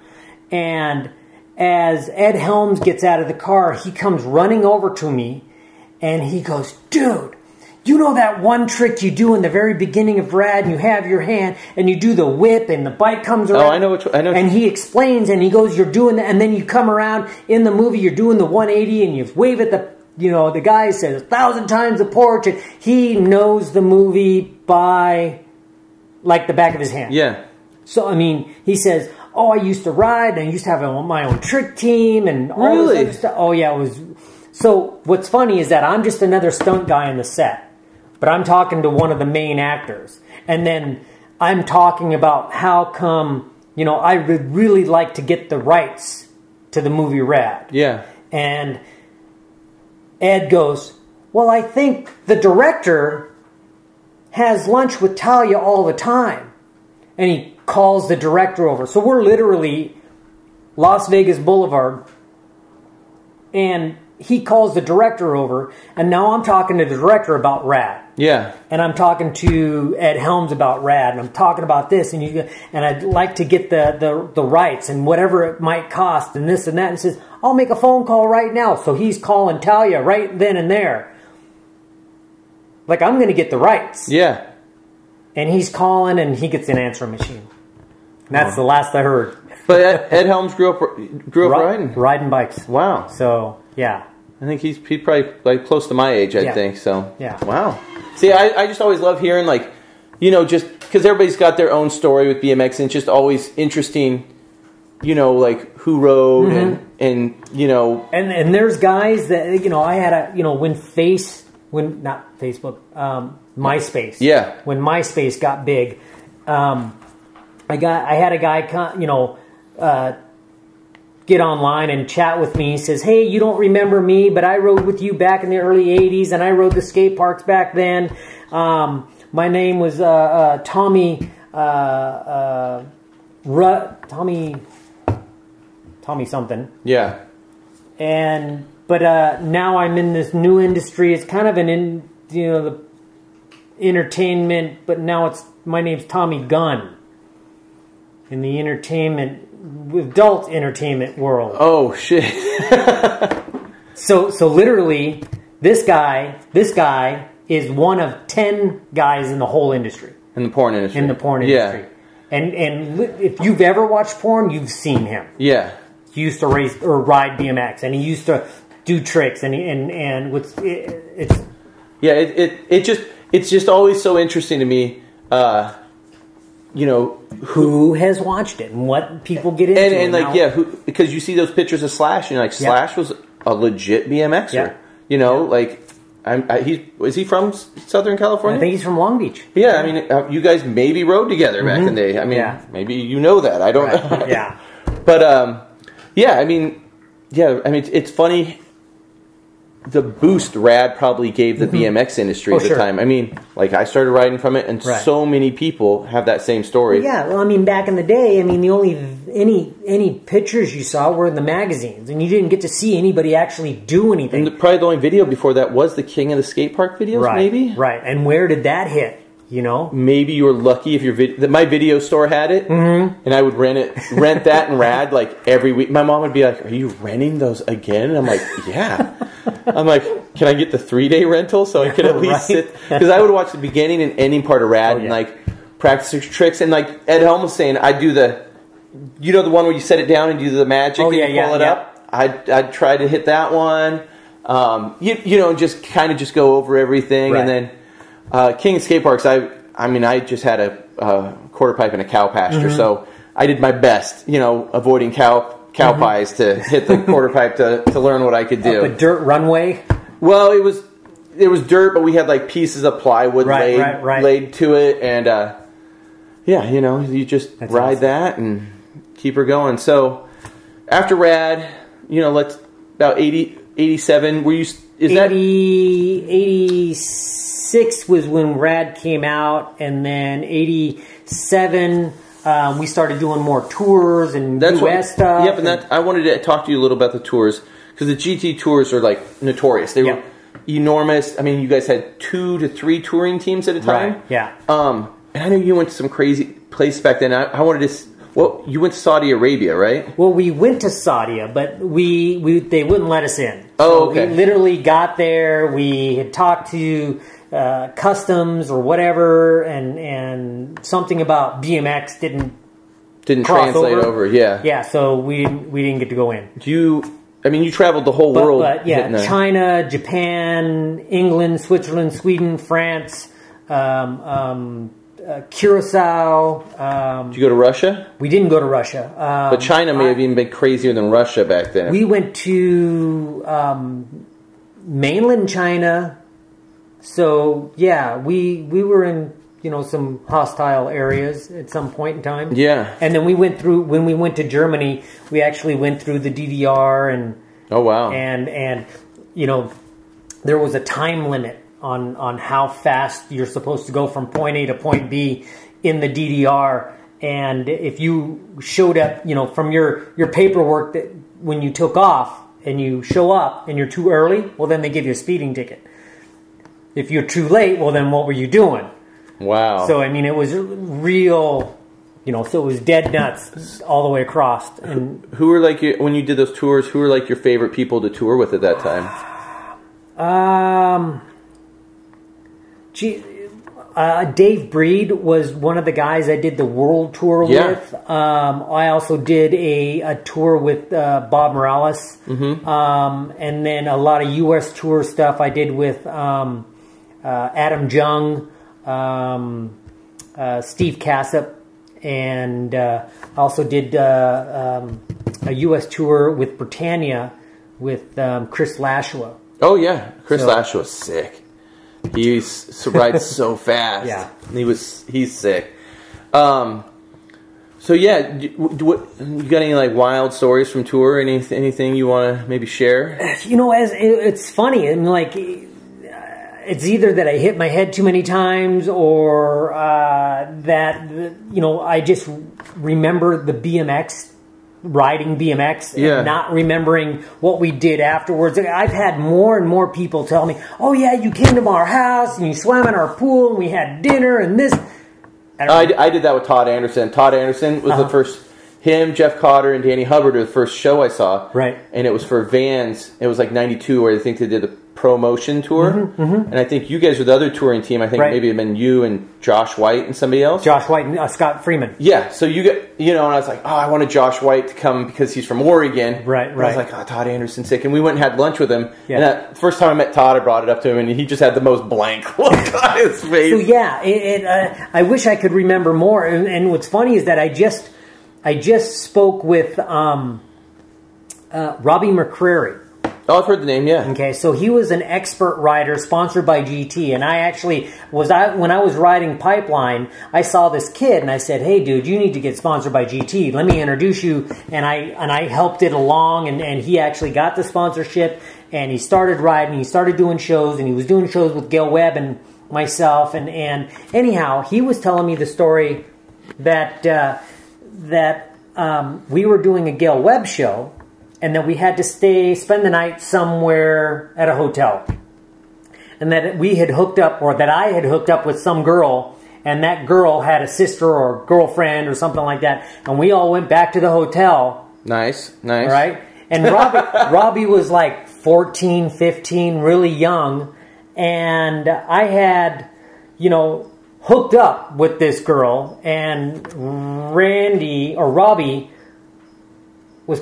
And as Ed Helms gets out of the car, he comes running over to me, and he goes, dude, you know that one trick you do in the very beginning of Rad, and you have your hand, and you do the whip, and the bike comes around. Oh, I know. And he explains, and he goes, you're doing that, and then you come around in the movie, you're doing the 180, and you wave at the, you know, the guy says 1,000 times the porch, and he knows the movie by, like, the back of his hand. Yeah. So, I mean, he says, oh, I used to ride, and I used to have my own trick team, and all this other stuff. Oh, yeah, it was... So, what's funny is that I'm just another stunt guy in the set. But I'm talking to one of the main actors. And then I'm talking about how come, you know, I would really like to get the rights to the movie Rad. Yeah. And Ed goes, well, I think the director has lunch with Talia all the time. And he calls the director over. So we're literally Las Vegas Boulevard. And he calls the director over, and now I'm talking to the director about Rad. Yeah. And I'm talking to Ed Helms about Rad, and I'm talking about this, and I'd like to get the rights and whatever it might cost and this and that, and says, I'll make a phone call right now. So he's calling Talia right then and there. Like, I'm going to get the rights. Yeah. And he's calling, and he gets an answering machine. And that's the last I heard. But Ed Helms grew up riding? Riding bikes. Wow. So, yeah. I think he's probably like close to my age, I think. So, yeah. Wow. See, I just always love hearing, like, you know, just because everybody's got their own story with BMX, and it's just always interesting, you know, like who rode and you know. And there's guys that, you know, I had a, you know, not Facebook, MySpace. Yeah. When MySpace got big, I had a guy, you know, get online and chat with me. He says, hey, you don't remember me, but I rode with you back in the early 80s, and I rode the skate parks back then. My name was Tommy something. Yeah. But now I'm in this new industry. It's kind of the entertainment, but now my name's Tommy Gunn. In the adult entertainment world. Oh shit. So literally, this guy is one of 10 guys in the whole industry. In the porn industry. In the porn industry. And if you've ever watched porn, you've seen him. Yeah. He used to race or ride BMX, and he used to do tricks, it's just always so interesting to me. You know, who has watched it and what people get into, and like because you see those pictures of Slash, and you're like, Slash was a legit BMXer. Yeah. You know, like is he from Southern California? I think he's from Long Beach. Yeah, I mean, you guys maybe rode together back in the day. I mean, maybe you know that. I don't know. Yeah, but I mean, it's funny. The boost Rad probably gave the BMX industry at the time. I mean, like, I started riding from it, and so many people have that same story. Yeah, well, I mean, back in the day, I mean, the only any pictures you saw were in the magazines, and you didn't get to see anybody actually do anything. And probably the only video before that was the King of the Skatepark videos, maybe? Right, and where did that hit? You know, maybe you were lucky if my video store had it, and I would rent that and Rad like every week. My mom would be like, "Are you renting those again?" And I'm like, "Yeah." I'm like, "Can I get the 3-day rental so I could at least sit?" Because I would watch the beginning and ending part of Rad and like practice tricks, and like Ed Helms was saying, I'd do the one where you set it down and do the magic and you pull it up. I'd try to hit that one, you know, just kind of just go over everything, and then. King of Skateparks, I just had a quarter pipe and a cow pasture, so I did my best, you know, avoiding cow pies to hit the quarter pipe to learn what I could do. Up a dirt runway? Well, it was dirt, but we had like pieces of plywood laid to it, and you know, you just ride that and keep her going. So after Rad, you know, about 87. Were you? Is 86 was when Rad came out, and then 87 we started doing more tours and US stuff. Yep, and I wanted to talk to you a little about the tours, because the GT tours are like notorious. They were enormous. I mean, you guys had 2 to 3 touring teams at a time. Right. Yeah. And I know you went to some crazy place back then. I wanted to. Well, you went to Saudi Arabia, right? Well, we went to Saudi, but they wouldn't let us in. Oh, okay. We literally got there. We had talked to customs or whatever, and something about BMX didn't translate over. Yeah. Yeah, so we didn't get to go in. I mean, you traveled the whole world. But yeah, China, Japan, England, Switzerland, Sweden, France, Curacao. Did you go to Russia? We didn't go to Russia. But China may have even been crazier than Russia back then. We went to mainland China. So yeah, we were in some hostile areas at some point in time. Yeah. And then when we went to Germany, we actually went through the DDR and oh wow. And there was a time limit on how fast you're supposed to go from point A to point B in the DDR. And if you showed up, from your paperwork that when you took off and you show up and you're too early, well then they give you a speeding ticket. If you're too late, well then what were you doing? Wow. So, I mean, it was real, so it was dead nuts all the way across. And who were when you did those tours, who were your favorite people to tour with at that time? Dave Breed was one of the guys I did the world tour with. I also did a tour with Bob Morales. Mm-hmm. And then a lot of U.S. tour stuff I did with Adam Jung. Steve Cassip, and I also did a U.S. tour with Britannia with Chris Lashua. Oh yeah, Chris Lashua's sick. He rides so fast. Yeah, he's sick. So yeah, you got any wild stories from tour? Anything you want to maybe share? It's funny. I'm it's either that I hit my head too many times or that, I just remember the riding BMX and not remembering what we did afterwards. I've had more and more people tell me, oh yeah, you came to our house and you swam in our pool and we had dinner and this. I did that with Todd Anderson. Todd Anderson was the first, him, Jeff Cotter, and Danny Hubbard were the first show I saw. Right. And it was for Vans. It was 92 where I think they did the promotion tour. Mm-hmm, mm-hmm. And I think you guys were the other touring team. I think maybe it'd been you and Josh White and somebody else. Josh White and Scott Freeman. Yeah. So you get, and I was like, oh, I wanted Josh White to come because he's from Oregon. Right. I was like, oh, Todd Anderson's sick. And we went and had lunch with him. Yeah. And that first time I met Todd, I brought it up to him and he just had the most blank look on his face. So yeah, I wish I could remember more. And what's funny is that I just spoke with Robbie McCrary. Oh, I've heard the name, yeah. Okay, so he was an expert rider sponsored by GT, and I actually when I was riding Pipeline, I saw this kid and I said, "Hey, dude, you need to get sponsored by GT. Let me introduce you." And I helped it along, and he actually got the sponsorship, and he started riding, he started doing shows, and he was doing shows with Gail Webb and myself, and anyhow, he was telling me the story that we were doing a Gail Webb show. And that we had to spend the night somewhere at a hotel. And that we had hooked up, or that I had hooked up with some girl, and that girl had a sister or girlfriend or something like that. And we all went back to the hotel. Nice. Right? And Robbie was 14, 15, really young. And I had, hooked up with this girl. And Robbie was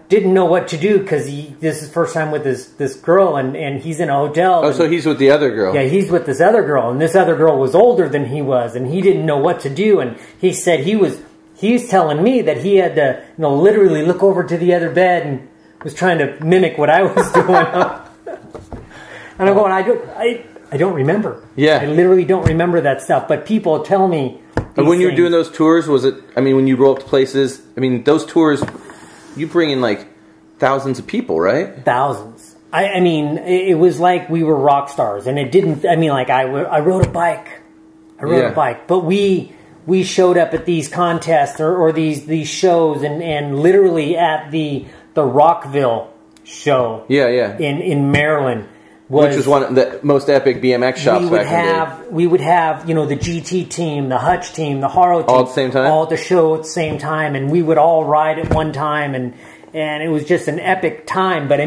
didn't know what to do because this is first time with this girl and he's in a hotel. Oh, so he's with the other girl. Yeah, he's with this other girl, and this other girl was older than he was, and he didn't know what to do. And he said he's telling me that he had to literally look over to the other bed and was trying to mimic what I was doing. And I'm going, I don't remember. Yeah, I literally don't remember that stuff. But people tell me. And when you were doing those tours, was it? I mean, when you roll up to places, those tours. You bring in thousands of people, right? Thousands. I mean, it was like we were rock stars, and it didn't. I rode a bike. A bike, but we showed up at these contests or these shows, and literally at the Rockville show. Yeah. In Maryland. Which was one of the most epic BMX shops back in the day. We would have, the GT team, the Hutch team, the Haro team. All at the same time? All at the show at the same time. And we would all ride at one time. And it was just an epic time. But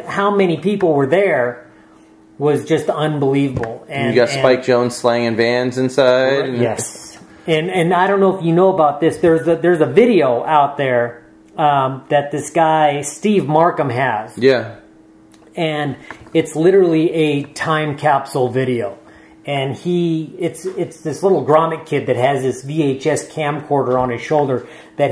how many people were there? was just unbelievable. And you got Spike Jones slanging vans inside. And yes, and I don't know if you know about this. There's a video out there that this guy Steve Markham has. Yeah, and it's literally a time capsule video. And it's this little grommet kid that has this VHS camcorder on his shoulder that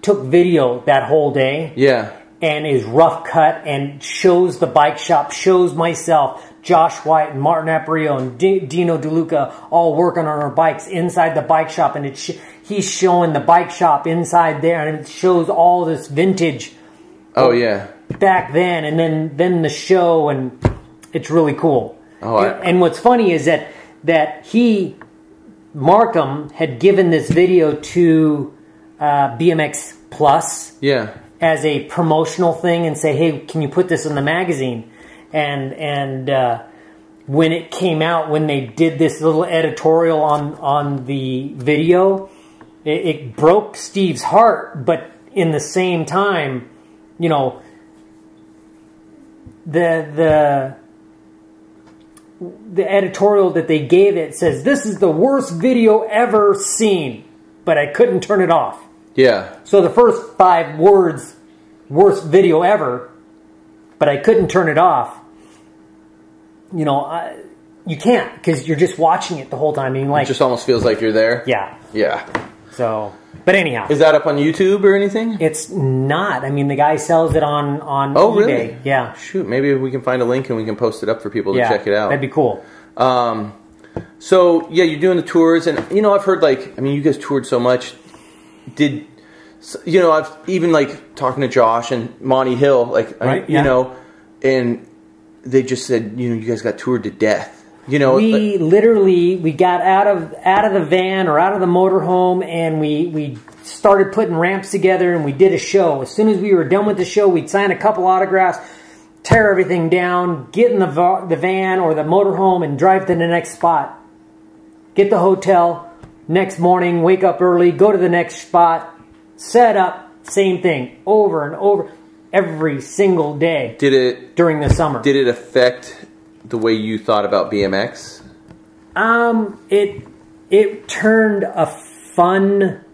took video that whole day. Yeah. And is rough cut and shows the bike shop, shows myself, Josh White and Martin Aprio and Dino DeLuca all working on our bikes inside the bike shop. And he's showing the bike shop inside there, and it shows all this vintage. Oh, yeah. Back then, and then the show, and it's really cool. Oh, and what's funny is that Markham had given this video to BMX Plus, yeah, as a promotional thing, and say, hey, can you put this in the magazine? And when it came out, when they did this little editorial on the video, it broke Steve's heart, but in the same time, you know, the editorial that they gave it says, this is the worst video ever seen, but I couldn't turn it off. Yeah. So the first 5 words, worst video ever, but I couldn't turn it off. You know, you can't, because you're just watching it the whole time. I mean, like, it just almost feels like you're there. Yeah. Yeah. So, but anyhow. Is that up on YouTube or anything? It's not. I mean, the guy sells it on oh, eBay. Really? Yeah. Shoot, maybe we can find a link and we can post it up for people to check it out. That'd be cool. So, yeah, you're doing the tours, and, you know, I've heard, like, I mean, you guys toured so much. You know, I've even, like, talking to Josh and Monty Hill, like, right, you know, and they just said, you know, you guys got toured to death. You know, we literally, we got out of the van or out of the motorhome, and we started putting ramps together, and we did a show. As soon as we were done with the show, we'd sign a couple autographs, tear everything down, get in the van or the motorhome, and drive to the next spot. Get the hotel. Next morning, wake up early, go to the next spot, set up, same thing, over and over, every single day. During the summer? Did it affect the way you thought about BMX? It turned a fun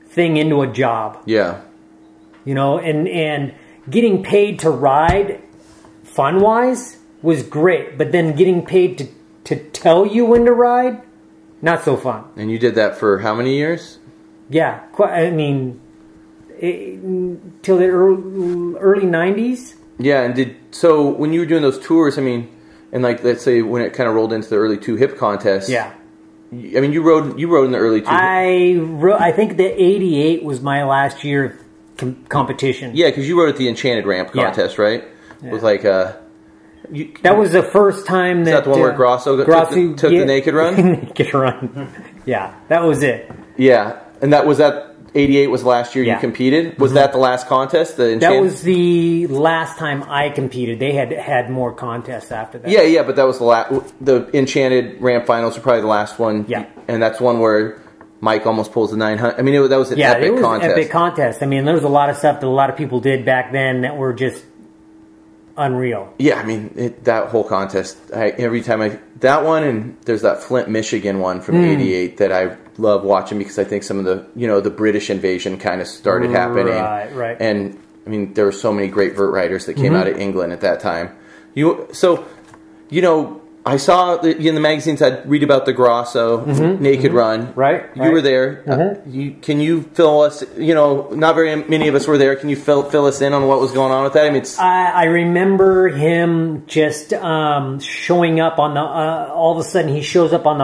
thing into a job. Yeah. You know, and getting paid to ride, fun-wise, was great. But then getting paid to tell you when to ride, not so fun. And you did that for how many years? Yeah, I mean, till the early 90s. Yeah, and so when you were doing those tours, I mean, and like let's say when it kind of rolled into the early 2 hip contests. Yeah. I mean, you rode in the early 2. I think the 88 was my last year of competition. Yeah, because you rode at the Enchanted Ramp contest, right? Yeah. With like that was the first time that... Is that the one where Grosso took the naked run? Naked run. Yeah, that was it. Yeah, and that 88 was last year you competed? Was that the last contest? That was the last time I competed. They had more contests after that. Yeah, but that was the Enchanted Ramp Finals were probably the last one. Yeah. And that's one where Mike almost pulls the 900. I mean, that was an epic contest. Epic contest. I mean, there was a lot of stuff that a lot of people did back then that were just unreal. Yeah, I mean, that whole contest, every time that one, and there's that Flint, Michigan one from 88 that I love watching because I think some of the, you know, the British invasion kind of started happening. Right. And, I mean, there were so many great vert riders that came out of England at that time. So, you know, I saw in the magazines I'd read about the Grosso naked run. Right. You were there. Can you fill us? You know, not very many of us were there. Can you fill us in on what was going on with that? I mean, I remember him just showing up on the. All of a sudden, he shows up on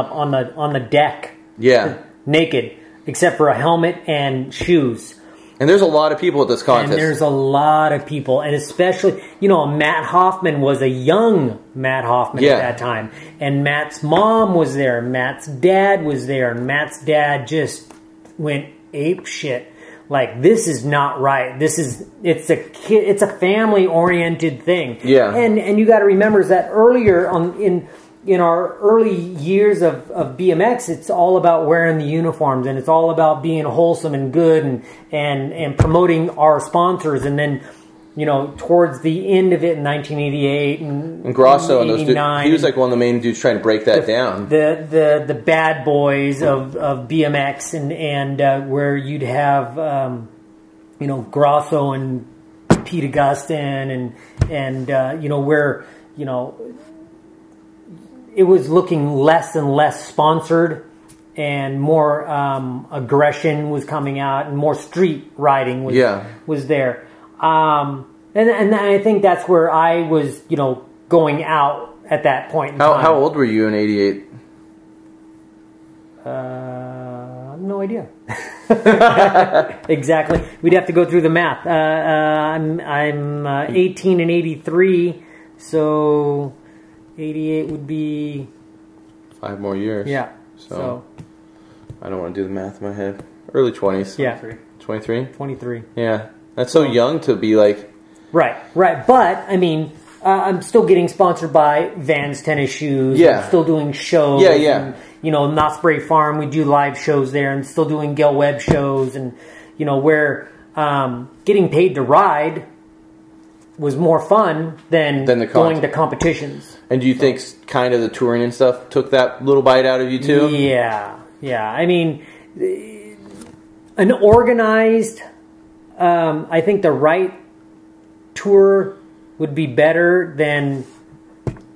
the deck. Yeah. Naked, except for a helmet and shoes. And there's a lot of people at this contest. And there's a lot of people. And especially, you know, Matt Hoffman was a young Matt Hoffman at that time. And Matt's mom was there. Matt's dad was there. And Matt's dad just went ape shit. Like, this is not right. It's a family-oriented thing. Yeah. And you got to remember is that earlier in our early years of BMX, it's all about wearing the uniforms, and it's all about being wholesome and good and promoting our sponsors. And then you know, towards the end of it in 1988 and Grosso and those dudes, 89, he was like one of the main dudes trying to break that down. The bad boys of BMX and where you'd have you know, Grosso and Pete Augustin and you know, where, you know, it was looking less and less sponsored and more aggression was coming out and more street riding was there. And I think that's where I was, you know, going out at that point in time. How old were you in '88? No idea. Exactly. We'd have to go through the math. I'm 18 in '83, so 88 would be 5 more years. Yeah. So I don't want to do the math in my head. Early 20s. Yeah. 23? 23. Yeah. That's so young to be like... Right. But, I mean, I'm still getting sponsored by Vans tennis shoes. Yeah. I'm still doing shows. Yeah, yeah. And, you know, Knott's Berry Farm, we do live shows there and still doing Gail Webb shows. And, you know, where getting paid to ride was more fun than going to competitions. And do you think kind of the touring and stuff took that little bite out of you too? Yeah. I mean, an organized, I think the right tour would be better than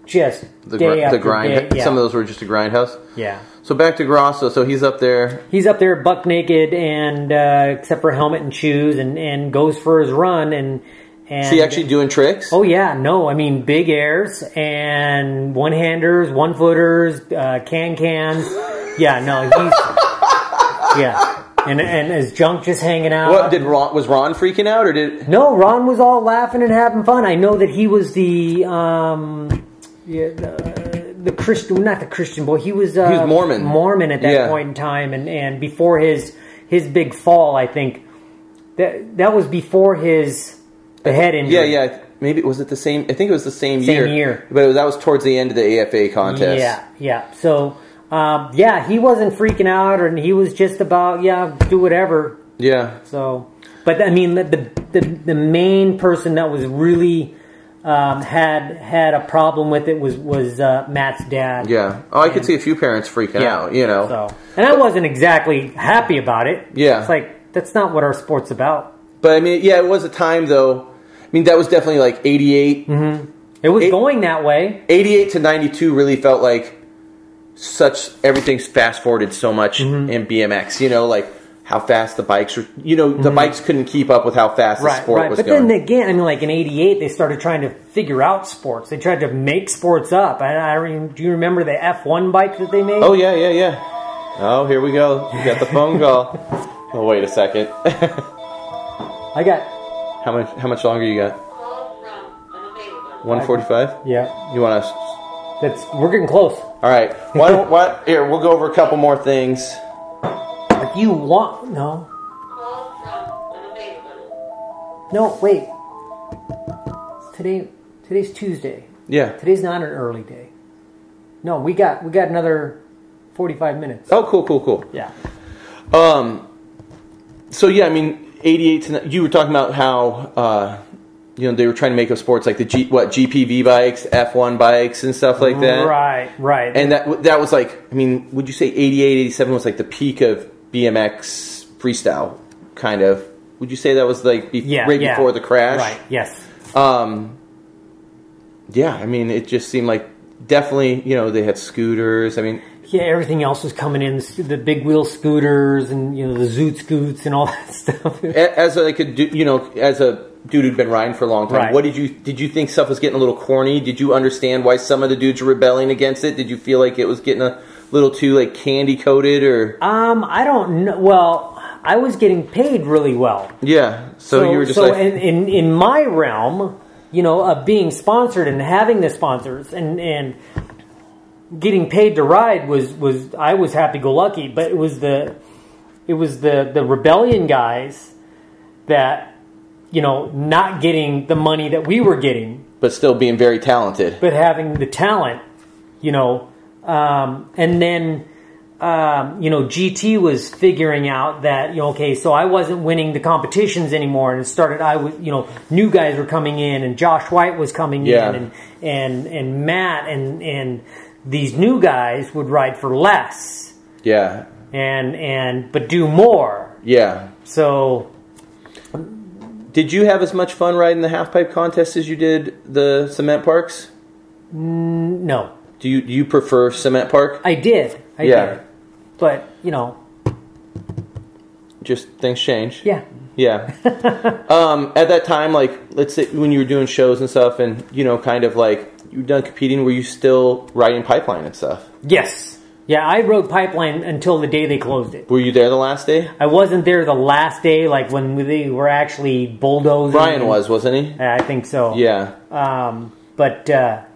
just day after grind. day. Yeah. Some of those were just a grindhouse. Yeah. So back to Grosso. So he's up there. He's up there buck naked and except for helmet and shoes and goes for his run and is he actually doing tricks? Oh yeah, no, I mean big airs and one-handers, one-footers, cans. Yeah, no, he's and his junk just hanging out. What was Ron freaking out or did? No, Ron was all laughing and having fun. I know that he was the Christian, not the Christian boy. He was Mormon. Mormon at that point in time, and before his big fall, I think that was before the head injury. Yeah. Maybe was it the same? I think it was the same year. Same year. But that was towards the end of the AFA contest. Yeah. So, he wasn't freaking out, and he was just about, do whatever. Yeah. So, but I mean, the main person that was really had a problem with it was Matt's dad. Yeah. Oh, I could see a few parents freaking out, you know. So, and I wasn't exactly happy about it. Yeah. It's like, that's not what our sport's about. But I mean, yeah, it was a time though. I mean, that was definitely like 88. Mm-hmm. It was going that way. 88 to 92 really felt like everything's fast forwarded so much in BMX. You know, like how fast the bikes were. You know, the bikes couldn't keep up with how fast the sport was going. But then again, I mean, like in '88, they started trying to figure out sports. They tried to make sports up. Do you remember the F1 bike that they made? Oh yeah. Oh, here we go. You got the phone call. Oh, wait a second. I got... How much longer you got? 1:45? Yeah. You want to... We're getting close. All right. Here, we'll go over a couple more things. If you want... No. No, wait. Today's Tuesday. Yeah. Today's not an early day. No, we got another 45 minutes. Oh, cool. Yeah. So yeah, I mean, 88 to you were talking about how you know, they were trying to make up sports like the GPV bikes, F1 bikes, and stuff like that. Right. And that was like, I mean, would you say 88, 87 was like the peak of BMX freestyle, kind of? Would you say that was like before the crash? Right. Yes. Yeah. I mean, it just seemed like definitely, you know, they had scooters. I mean. Yeah, everything else was coming in, the big wheel scooters and, you know, the Zoot Scoots and all that stuff. As a dude who'd been riding for a long time, what did you think stuff was getting a little corny? Did you understand why some of the dudes were rebelling against it? Did you feel like it was getting a little too like candy coated or? I don't know. Well, I was getting paid really well. Yeah, so you were just like in my realm, you know, of being sponsored and having the sponsors and getting paid to ride was I was happy-go-lucky, but it was the rebellion guys that, you know, not getting the money that we were getting, but still being very talented, but having the talent, you know, and then GT was figuring out that, okay, so I wasn't winning the competitions anymore, and it started, new guys were coming in, and Josh White was coming in, and Matt, and these new guys would ride for less. Yeah. But do more. Yeah. So... Did you have as much fun riding the half-pipe contest as you did the cement parks? No. Do you prefer cement park? I did. I did. But, just things change. Yeah. Yeah. At that time, like, let's say when you were doing shows and stuff and, kind of like, you were done competing, were you still riding pipeline and stuff? Yes. Yeah, I rode pipeline until the day they closed it. Were you there the last day? I wasn't there the last day, like when they were actually bulldozing. Brian wasn't he? I think so. Yeah. But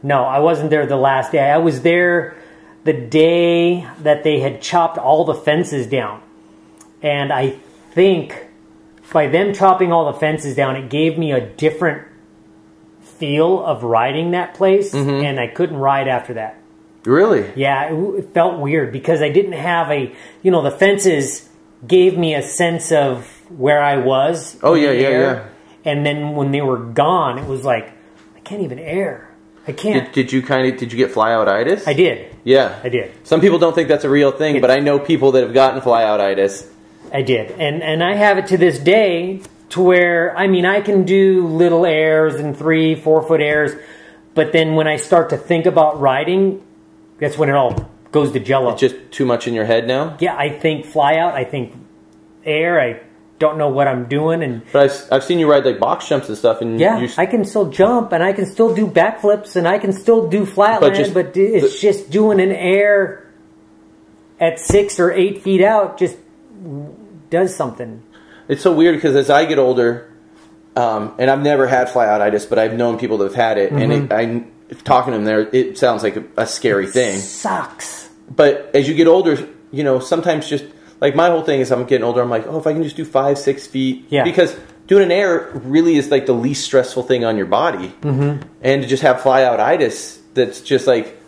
no, I wasn't there the last day. I was there the day that they had chopped all the fences down. And I think by them chopping all the fences down, it gave me a different feel of riding that place. Mm-hmm. And I couldn't ride after that. Really? Yeah, it felt weird because I didn't have the fences gave me a sense of where I was. Oh, yeah. And then when they were gone, it was like, I can't even air. I can't. Did you get flyout-itis? I did. Yeah. I did. Some people don't think that's a real thing, but I know people that have gotten flyout-itis. I did. And I have it to this day to where, I can do little airs and 3-4 foot airs, but then when I start to think about riding, that's when it all goes to jello. It's just too much in your head now? Yeah, I think fly out, I think air, I don't know what I'm doing. But I've seen you ride like box jumps and stuff. And yeah, I can still jump, and I can still do backflips, and I can still do flatland, but it's just doing an air at 6 or 8 feet out just does something. It's so weird because as I get older, and I've never had flyout-itis, but I've known people that have had it, mm-hmm. and talking to them there, it sounds like a scary thing. Sucks. But as you get older, sometimes just like my whole thing is I'm getting older. I'm like, if I can just do 5-6 feet, because doing an air really is like the least stressful thing on your body, mm-hmm. and to just have flyout-itis, that's just like,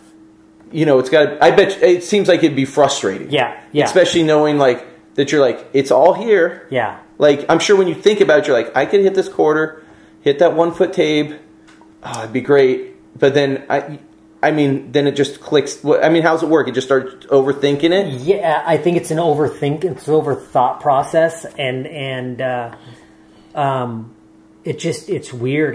it's got. I bet it seems like it'd be frustrating. Yeah. Especially knowing like that you're like it's all here. Yeah. Like I'm sure when you think about it, you're like I could hit this quarter, hit that 1 foot tabe. Oh, it'd be great. But then, then it just clicks. How does it work? It just starts overthinking it? Yeah, I think it's an overthought process, and it's weird.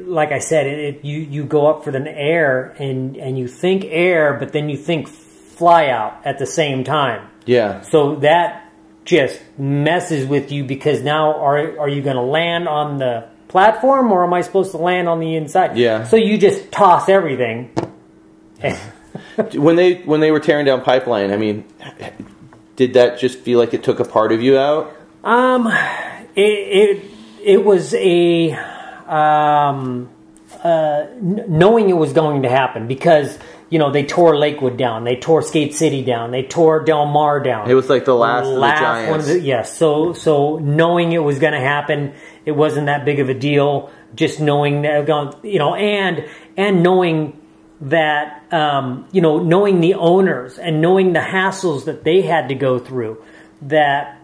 Like I said, you go up for the air, and you think air, but then you think fly out at the same time. Yeah. So that just messes with you because now are you going to land on the platform, or am I supposed to land on the inside? Yeah. So you just toss everything. When they were tearing down pipeline, did that just feel like it took a part of you out? It was a knowing it was going to happen because they tore Lakewood down, they tore Skate City down, they tore Del Mar down. It was like the last of the giants. Yes. So knowing it was going to happen, it wasn't that big of a deal. Just knowing that, and knowing that, knowing the owners and knowing the hassles that they had to go through, that,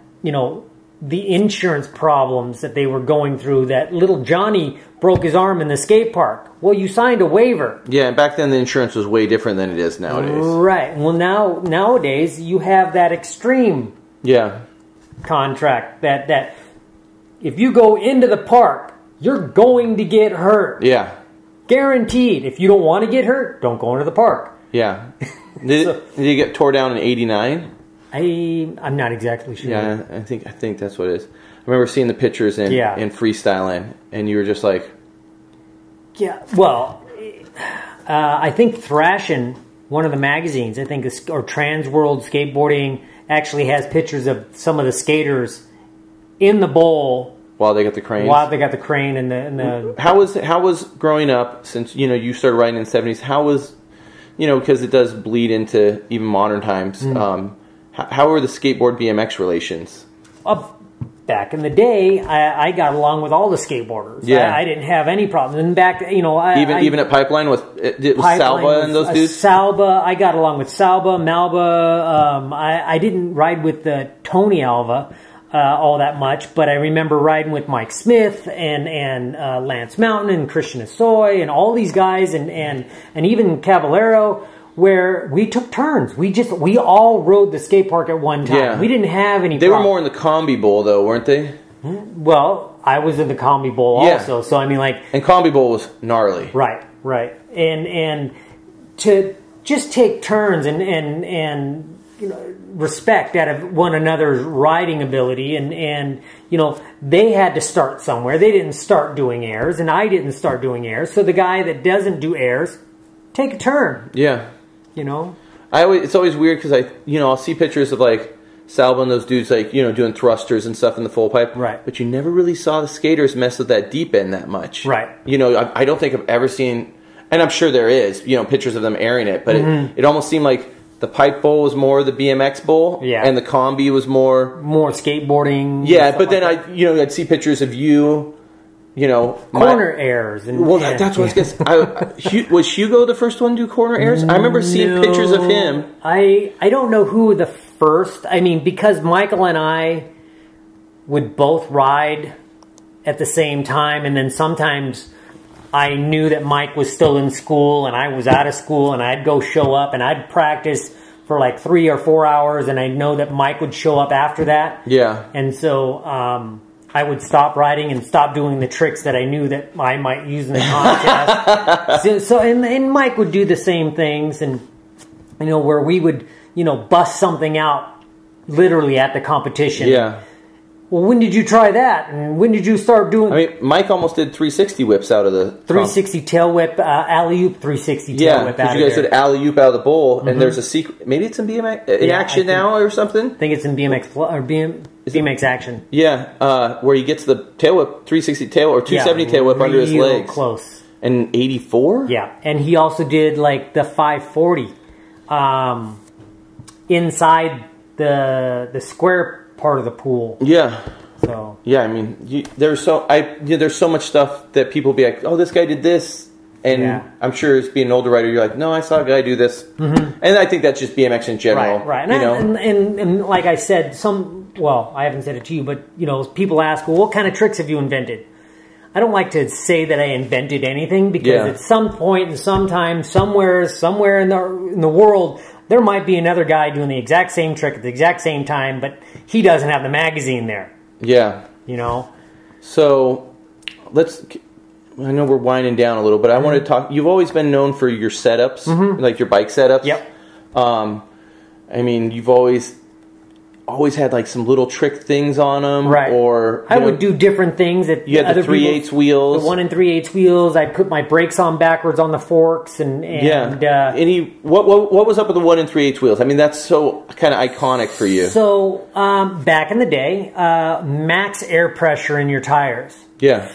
the insurance problems that they were going through, that little Johnny broke his arm in the skate park. Well, you signed a waiver. Yeah, back then the insurance was way different than it is nowadays. Right. Well, nowadays you have that extreme contract that if you go into the park, you're going to get hurt. Yeah. Guaranteed. If you don't want to get hurt, don't go into the park. Yeah. Did you get tore down in '89? I'm not exactly sure. Yeah, I think that's what it is. I remember seeing the pictures in freestyling, and you were just like... Yeah, well, I think Thrashin', one of the magazines, or Trans World Skateboarding, actually has pictures of some of the skaters in the bowl while they got the crane. And the How was growing up, since you started riding in the 70s? How was, because it does bleed into even modern times. How were the skateboard BMX relations? back in the day, I got along with all the skateboarders. Yeah. I didn't have any problem. And back, even at Pipeline with Salva and those dudes. Salva, I got along with Salva, Malva. I didn't ride with Tony Alva all that much, but I remember riding with Mike Smith and Lance Mountain and Christian Asoy and all these guys and even Caballero, where we took turns. We all rode the skate park at one time. Yeah. We didn't have any They were more in the Combi Bowl, though, weren't they? Well, I was in the Combi Bowl also, so I mean, like... And Combi Bowl was gnarly. Right. And to just take turns and respect out of one another's riding ability, and they had to start somewhere. They didn't start doing airs, and I didn't start doing airs, so the guy that doesn't do airs, take a turn. Yeah. It's always weird because I'll see pictures of like Salva and those dudes like doing thrusters and stuff in the full pipe. Right. But you never really saw the skaters mess with that deep end that much. Right. I don't think I've ever seen, and I'm sure there is, pictures of them airing it, but it almost seemed like the pipe bowl was more the BMX bowl. Yeah. And the combi was more skateboarding. Yeah, but then I'd see pictures of you. Corner airs. That's what I was guessing. Was Hugo the first one to do corner airs? I remember seeing pictures of him. I don't know who the first... I mean, because Michael and I would both ride at the same time, and then sometimes I knew that Mike was still in school, and I was out of school, and I'd go show up, and I'd practice for like 3 or 4 hours, and I'd know that Mike would show up after that. Yeah. And so... I would stop riding and stop doing the tricks that I knew that I might use in the contest. And Mike would do the same things, and where we would bust something out literally at the competition. Yeah. Well, when did you try that? And when did you start doing? I mean, Mike almost did 360 whips out of the 360 tail whip, alley oop 360 tail whip. Yeah, because you guys did alley oop out of the bowl, and there's a secret. Maybe it's in BMX in action now or something. I think it's in BMX or BMX action. Yeah, where he gets the tail whip, 360 tail or 270 tail whip under his legs. Close. And 84. Yeah, and he also did like the 540 inside the square part of the pool. Yeah. So yeah, I mean, there's so much stuff that people be like, oh, this guy did this, and I'm sure as being an older writer, you're like, no, I saw a guy do this, and I think that's just BMX in general, right? And like I said, I haven't said it to you, but people ask, well, what kind of tricks have you invented? I don't like to say that I invented anything because at some point and sometime, somewhere in the world, there might be another guy doing the exact same trick at the exact same time, but he doesn't have the magazine there. Yeah. So, I know we're winding down a little, but I want to talk, you've always been known for your setups, like your bike setups. Yep. I mean, you've always had like some little trick things on them, right? Or I would do different things. You had the 3/8 wheels, the 1 3/8 wheels. I put my brakes on backwards on the forks, and what was up with the 1 3/8 wheels? I mean, that's so kind of iconic for you. So back in the day, max air pressure in your tires,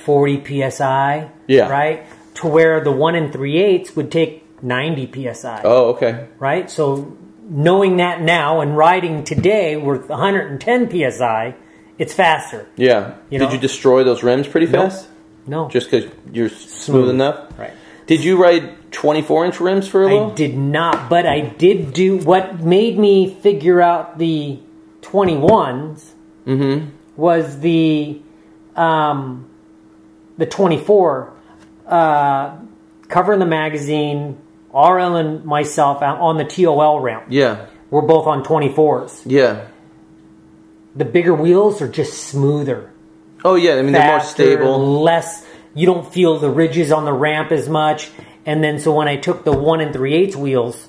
40 psi, right, to where the 1 3/8 would take 90 psi. Oh, okay, right, so. Knowing that now and riding today with 110 psi, it's faster. Yeah. Did you destroy those rims pretty fast? No. Just because you're smooth enough? Right. Did you ride 24-inch rims for a while? I did not, but I did do... What made me figure out the 21s was the 24 cover in the magazine... RL and myself on the TOL ramp. Yeah. We're both on 24s. Yeah. The bigger wheels are just smoother. Oh, yeah. I mean, they're more stable. Less, you don't feel the ridges on the ramp as much. And then, so when I took the 1 3/8 wheels,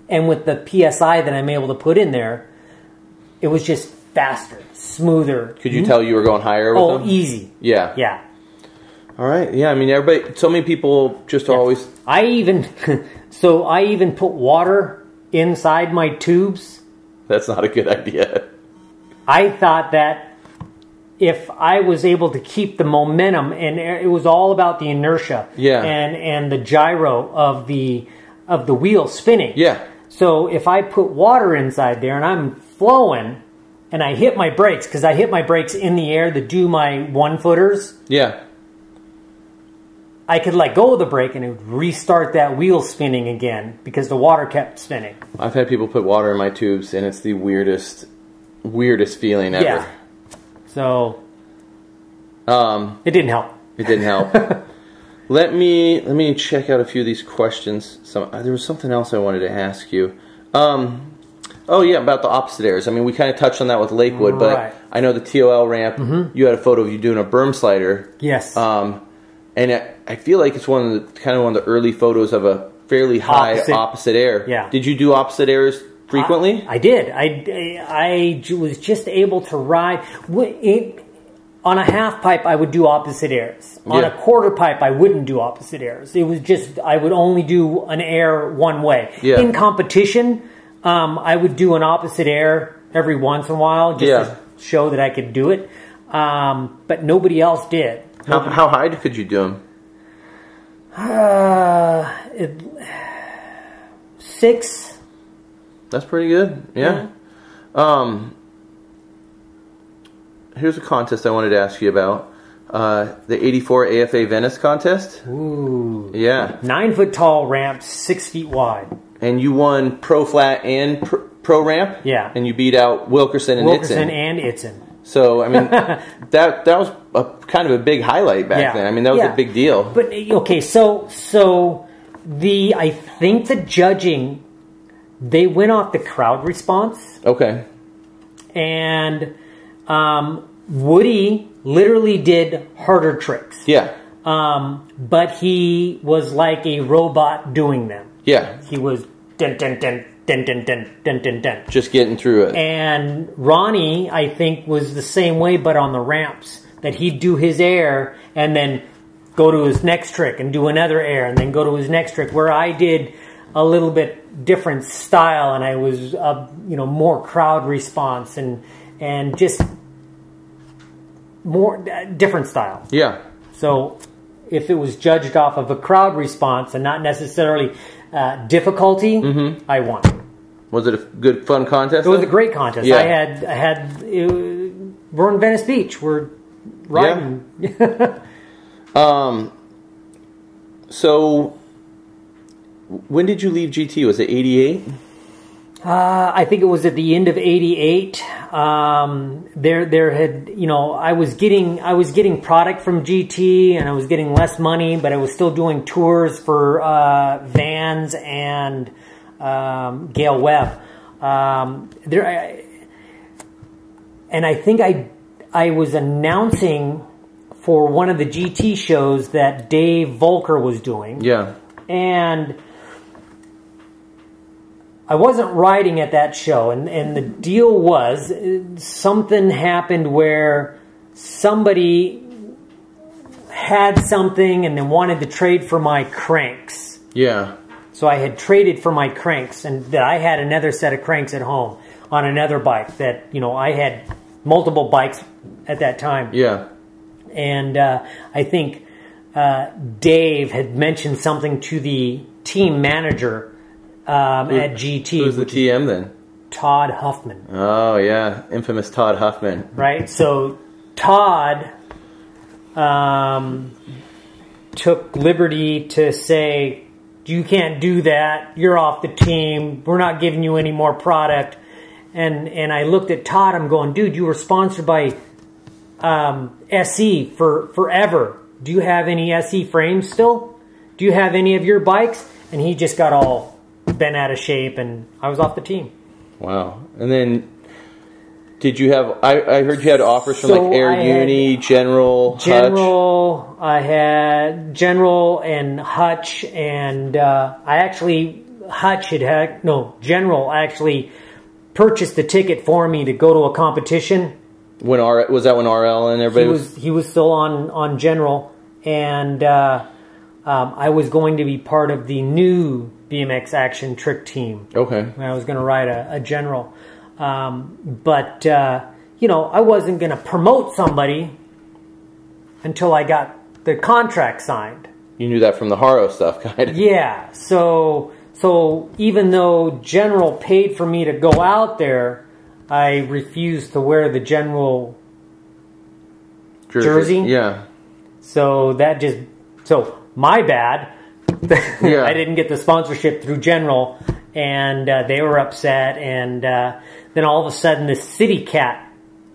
and with the PSI that I'm able to put in there, it was just faster, smoother. Could you tell you were going higher with them? Oh, easy. Yeah. Yeah. All right. Yeah, I mean, so many people just always... I even put water inside my tubes. That's not a good idea. I thought that if I was able to keep the momentum, and it was all about the inertia and the gyro of the wheel spinning. Yeah. So if I put water inside there and I'm flowing, and I hit my brakes, because I hit my brakes in the air to do my 1-footers. Yeah. I could let go of the brake and it would restart that wheel spinning again because the water kept spinning. I've had people put water in my tubes, and it's the weirdest feeling ever. Yeah. So it didn't help. It didn't help. Let me check out a few of these questions. There was something else I wanted to ask you. Oh yeah, about the opposite airs. I mean, we kind of touched on that with Lakewood, but I know the TOL ramp. You had a photo of you doing a berm slider. Yes. And I feel like it's one of the early photos of a fairly high opposite air. Yeah. Did you do opposite airs frequently? I did. I was just able to ride. On a half pipe, I would do opposite airs. On a quarter pipe, I wouldn't do opposite airs. It was just, I would only do an air one way. Yeah. In competition, I would do an opposite air every once in a while just to show that I could do it. But nobody else did. How high could you do them? 6. That's pretty good. Yeah. Here's a contest I wanted to ask you about. The 84 AFA Venice contest. Ooh. Yeah. 9-foot tall ramp, 6 feet wide. And you won pro flat and pro ramp. Yeah. And you beat out Wilkerson and Itzen. So I mean, that was kind of a big highlight back then. I mean, that was a big deal. But okay, so I think the judging, they went off the crowd response. Okay. And Woody literally did harder tricks. Yeah. But he was like a robot doing them. Yeah. He was dun dun dun dun dun dun dun dun dun. Just getting through it. And Ronnie, I think, was the same way, but on the ramps. That he'd do his air and then go to his next trick and do another air and then go to his next trick. Where I did a little bit different style, and I was more crowd response and just more different style. Yeah. So if it was judged off of a crowd response and not necessarily difficulty, I won. Was it a good, fun contest? It was a great contest. Yeah. I had we're in Venice Beach. We're riding. Yeah. So when did you leave GT? Was it 88? I think it was at the end of '88. There had, I was getting product from GT, and I was getting less money, but I was still doing tours for Vans and Gale Webb. And I think I was announcing for one of the GT shows that Dave Volker was doing. Yeah. And I wasn't riding at that show, and the deal was something happened where somebody had something and then wanted to trade for my cranks. Yeah. So I had traded for my cranks, and I had another set of cranks at home on another bike that, I had multiple bikes at that time. Yeah. And I think Dave had mentioned something to the team manager at GT. Who's the TM then? Todd Huffman. Oh, yeah. Infamous Todd Huffman. Right? So Todd took liberty to say, you can't do that. You're off the team. We're not giving you any more product. And I looked at Todd. I'm going, dude, you were sponsored by SE for forever. Do you have any SE frames still? Do you have any of your bikes? And he just got all bent out of shape, and I was off the team. Wow. And then did you have, I heard you had offers from like Air Uni, General, Hutch. I had General and Hutch, and General actually purchased the ticket for me to go to a competition. Was that when RL and everybody was? He was still on General, and I was going to be part of the new BMX Action Trick team. Okay. I was going to ride a General. But I wasn't going to promote somebody until I got the contract signed. You knew that from the Haro stuff, kind of. Yeah. So even though General paid for me to go out there, I refused to wear the general jersey. Yeah. So that just, so my bad. Yeah. I didn't get the sponsorship through General, and they were upset. And then all of a sudden, this City Cat.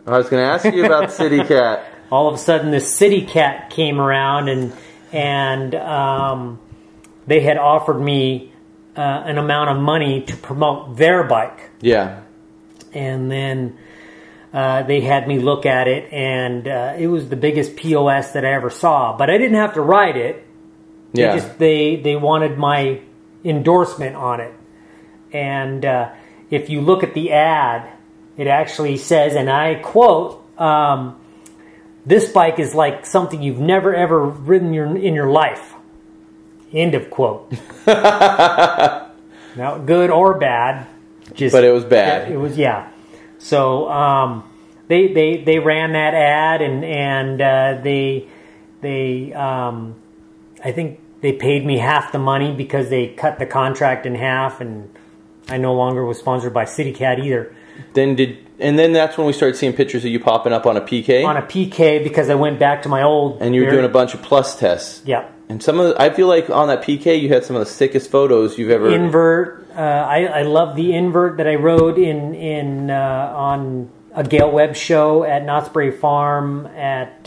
I was going to ask you about City Cat. All of a sudden, this City Cat came around, and they had offered me an amount of money to promote their bike. Yeah. And then they had me look at it, and it was the biggest POS that I ever saw. But I didn't have to ride it. Yeah. They wanted my endorsement on it. And if you look at the ad, it actually says, and I quote, "This bike is like something you've never ever ridden in your life." End of quote. Now, good or bad. But it was bad. It was, yeah. So they ran that ad, and I think they paid me half the money because they cut the contract in half, and I no longer was sponsored by City Cat either. And then that's when we started seeing pictures of you popping up on a PK. On a PK, because I went back to my old. And you were doing a bunch of plus tests. Yeah. And I feel like on that PK you had some of the sickest photos you've ever. Invert. I love the invert that I rode on a Gale Webb show at Knott's Berry Farm, at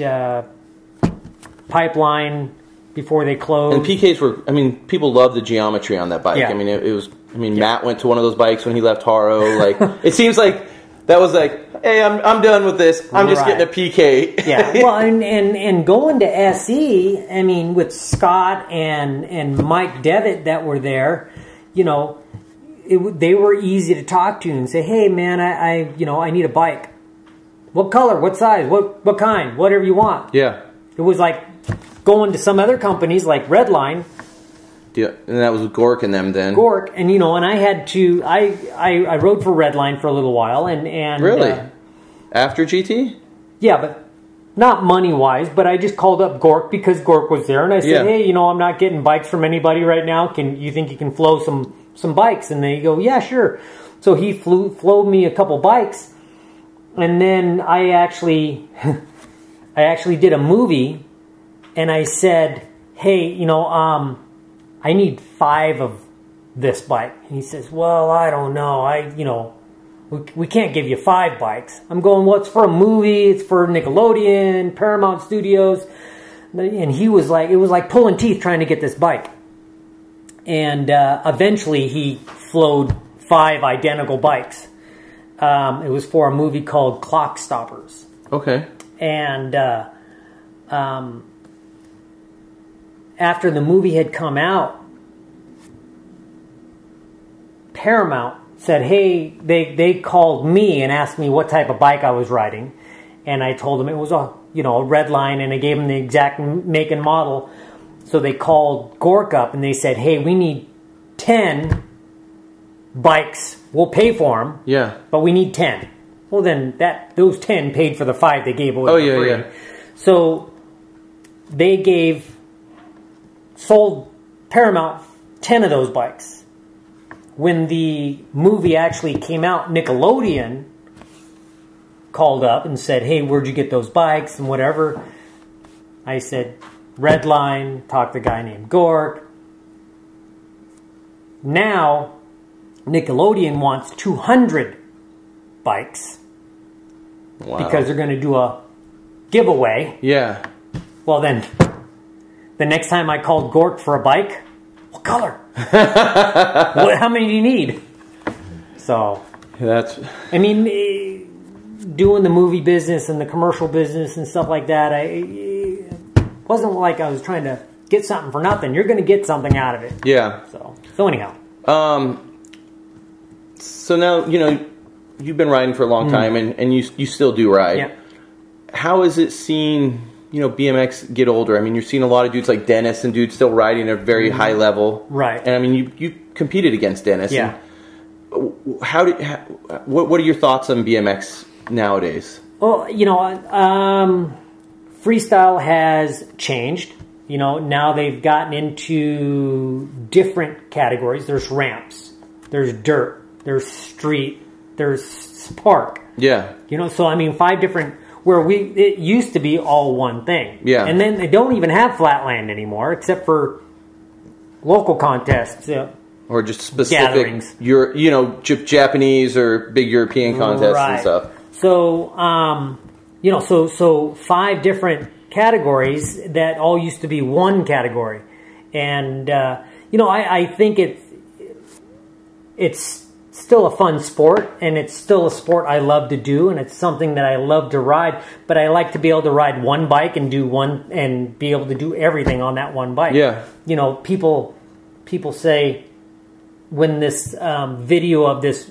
Pipeline before they closed. And PKs were, I mean, people love the geometry on that bike. Yeah. I mean, it was, I mean, yeah. Matt went to one of those bikes when he left Haro. Like, it seems like that was like, hey, I'm done with this. I'm just getting a PK. Yeah. Well, and going to SE, I mean, with Scott and Mike Devitt that were there, you know, they were easy to talk to and say, hey, man, I need a bike. What color? What size? What kind? Whatever you want. Yeah. It was like going to some other companies like Redline. Yeah, and that was Gork and them then. Gork, and and I had to. I rode for Redline for a little while, and really after GT. Yeah, but not money wise. But I just called up Gork because Gork was there, and I said, hey, I'm not getting bikes from anybody right now. You think you can flow some bikes? And they go, yeah, sure. So he flowed me a couple bikes, and then I actually did a movie, and I said, hey, I need 5 of this bike. And he says, well, I don't know. We can't give you 5 bikes. I'm going, well, it's for a movie. It's for Nickelodeon, Paramount Studios. And he was like, it was like pulling teeth trying to get this bike. And eventually he flowed 5 identical bikes. It was for a movie called Clock Stoppers. Okay. And after the movie had come out, Paramount said, hey, they called me and asked me what type of bike I was riding. And I told them it was a Redline, and I gave them the exact make and model. So they called Gork up and they said, hey, we need 10 bikes. We'll pay for them. Yeah. But we need 10. Well, then those 10 paid for the 5 they gave away for free. Yeah. So they sold Paramount 10 of those bikes. When the movie actually came out, Nickelodeon called up and said, hey, where'd you get those bikes and whatever. I said, Redline, talked to a guy named Gork. Now, Nickelodeon wants 200 bikes. Wow. Because they're going to do a giveaway. Yeah. Well, then, the next time I called Gork for a bike, what color? How many do you need? So, I mean, doing the movie business and the commercial business and stuff like that, it wasn't like I was trying to get something for nothing. You're going to get something out of it. Yeah. So anyhow. So now, you've been riding for a long time, and you still do ride. Yeah. How is it seeing, BMX get older? I mean, you're seeing a lot of dudes like Dennis and dudes still riding at a very high level. Right. And I mean, you competed against Dennis. Yeah. What are your thoughts on BMX nowadays? Well, freestyle has changed. Now they've gotten into different categories. There's ramps, there's dirt, there's street, there's Spark. Yeah. You know, so I mean, 5 different, where it used to be all one thing. Yeah. And then they don't even have Flatland anymore, except for local contests. Or just specific gatherings. Japanese or big European contests and stuff. So, you know, so 5 different categories that all used to be one category. And, you know, I think it's still a fun sport, and it's still a sport I love to do, and it's something that I love to ride, but I like to be able to ride one bike and be able to do everything on that one bike. Yeah. You know, people say, when this video of this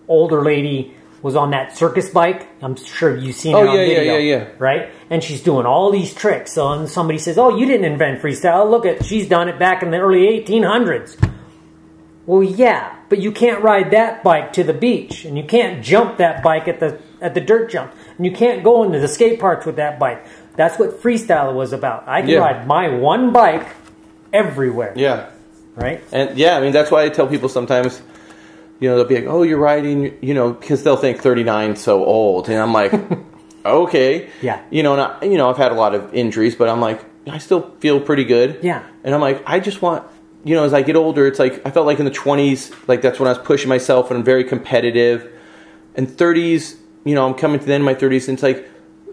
older lady was on that circus bike, I'm sure you've seen her on video, yeah. right? And she's doing all these tricks. So and somebody says, "Oh, you didn't invent freestyle. Look at, she's done it back in the early 1800s." Well, yeah, but you can't ride that bike to the beach, and you can't jump that bike at the dirt jump, and you can't go into the skate parks with that bike. That's what freestyle was about. I can ride my one bike everywhere. Yeah. Right? And yeah, I mean, that's why I tell people sometimes, you know, they'll be like, "Oh, you're riding," you know, because they'll think 39's so old, and I'm like, okay, yeah, you know, and I've had a lot of injuries, but I'm like, I still feel pretty good, yeah, and I'm like, I just want, you know, as I get older, it's like I felt like in the 20s, like that's when I was pushing myself, and I'm very competitive, and 30s, you know, I'm coming to the end of my 30s, and it's like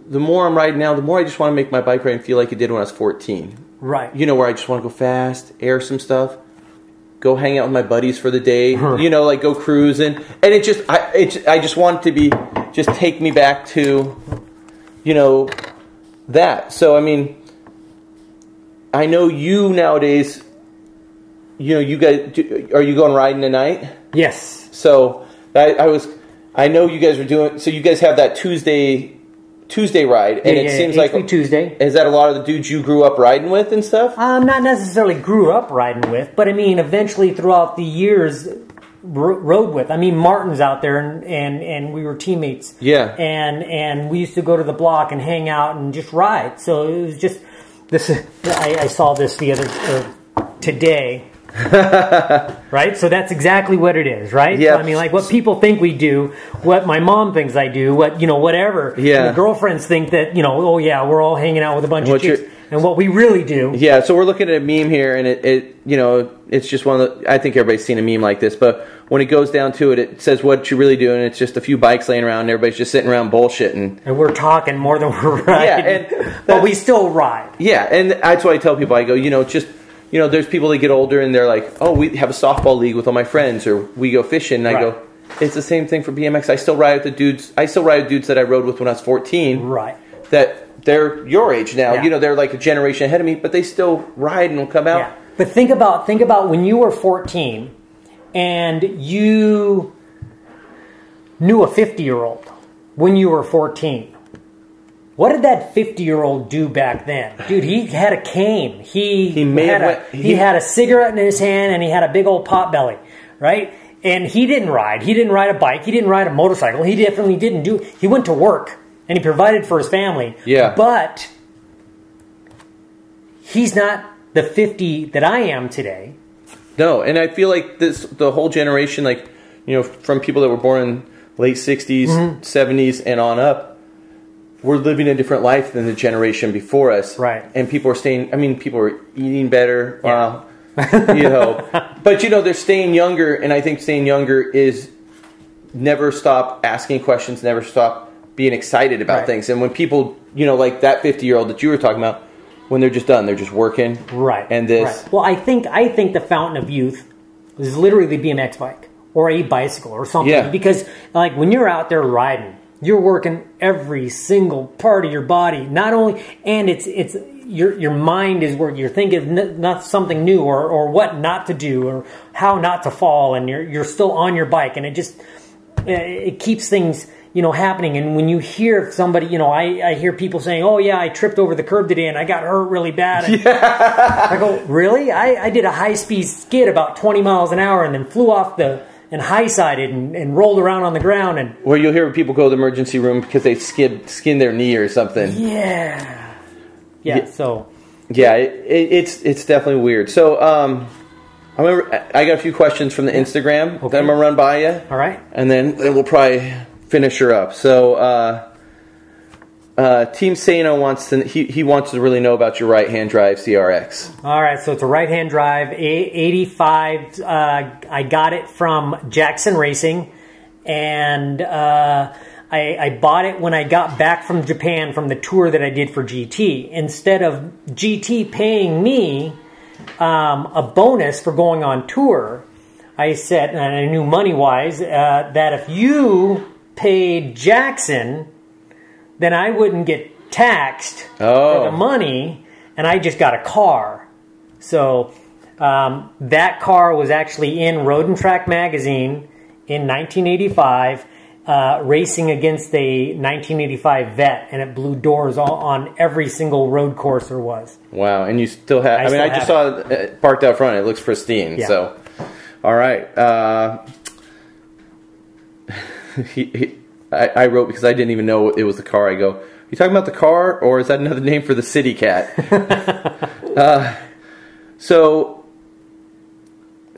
the more I'm riding now, the more I just want to make my bike ride feel like it did when I was 14, right? You know, where I just want to go fast, air some stuff. Go hang out with my buddies for the day, you know, like go cruising, and I just want it to be, just take me back to, you know, that. So I mean, I know you nowadays, you know, you guys, are you going riding tonight? Yes. So I know you guys are doing. So you guys have that Tuesday ride, and it seems like Tuesday. Is that a lot of the dudes you grew up riding with and stuff? Not necessarily grew up riding with, but I mean, eventually throughout the years, rode with. I mean, Martin's out there, and we were teammates. Yeah. And we used to go to the block and hang out and just ride. So it was just this. I saw this the other today. Right, so that's exactly what it is, right? Yeah. So, I mean, like what people think we do, what my mom thinks I do, what, you know, whatever. Yeah. And the girlfriends think that, you know, oh yeah, we're all hanging out with a bunch of chicks, and what we really do. Yeah. So we're looking at a meme here, and it you know, it's just one of the. I think everybody's seen a meme like this, but when it goes down to it, it says what you really do, and it's just a few bikes laying around, and everybody's just sitting around bullshitting. And we're talking more than we're riding. Yeah, but we still ride. Yeah, and that's why I tell people, I go, you know, just. You know, there's people that get older and they're like, "Oh, we have a softball league with all my friends, or we go fishing." And I go, "It's the same thing for BMX. I still ride with the dudes. I still ride with dudes that I rode with when I was 14. Right. That they're your age now. Yeah. You know, they're like a generation ahead of me, but they still ride and will come out." Yeah. But think about when you were 14 and you knew a 50-year-old when you were 14. What did that 50-year-old do back then? Dude, he had a cane. He had a cigarette in his hand, and he had a big old pot belly, right? And he didn't ride. He didn't ride a bike. He didn't ride a motorcycle. He definitely didn't do. He went to work, and he provided for his family. Yeah. But he's not the 50 that I am today. No, and I feel like the whole generation, like, you know, from people that were born in late 60s, 70s, and on up, we're living a different life than the generation before us. Right. And people are staying, I mean, people are eating better. Yeah. You know, but, you know, they're staying younger. And I think staying younger is never stop asking questions, never stop being excited about things. And when people, you know, like that 50-year-old that you were talking about, when they're just done, they're just working. Right. And this. Right. Well, I think the fountain of youth is literally the BMX bike or a bicycle or something. Yeah. Because, like, when you're out there riding, you're working every single part of your body. Not only, and it's your mind is working. You're thinking of not something new or what not to do or how not to fall, and you're still on your bike, and it keeps things, you know, happening. And when you hear somebody, you know, I hear people saying, "Oh yeah, I tripped over the curb today and I got hurt really bad." And I go, "Really? I did a high-speed skid about 20 miles an hour and then flew off and high-sided and rolled around on the ground." And where you'll hear people go to the emergency room because they skinned their knee or something. Yeah. So. Yeah, it's definitely weird. So, I got a few questions from the Instagram that I'm gonna run by you. All right. And then we'll probably finish her up. So, Team Sano wants to really know about your right-hand drive CRX. All right, so it's a right-hand drive, 85. I got it from Jackson Racing, and I bought it when I got back from Japan from the tour that I did for GT. Instead of GT paying me a bonus for going on tour, I said, and I knew money-wise, that if you paid Jackson, then I wouldn't get taxed for the money, and I just got a car. So that car was actually in Road and Track magazine in 1985, racing against a 1985 Vet, and it blew doors on every single road course there was. Wow, and you still have... I mean, I just saw it parked out front. It looks pristine. Yeah. So, all right. I wrote, because I didn't even know it was the car, I go, you talking about the car, or is that another name for the city cat? So,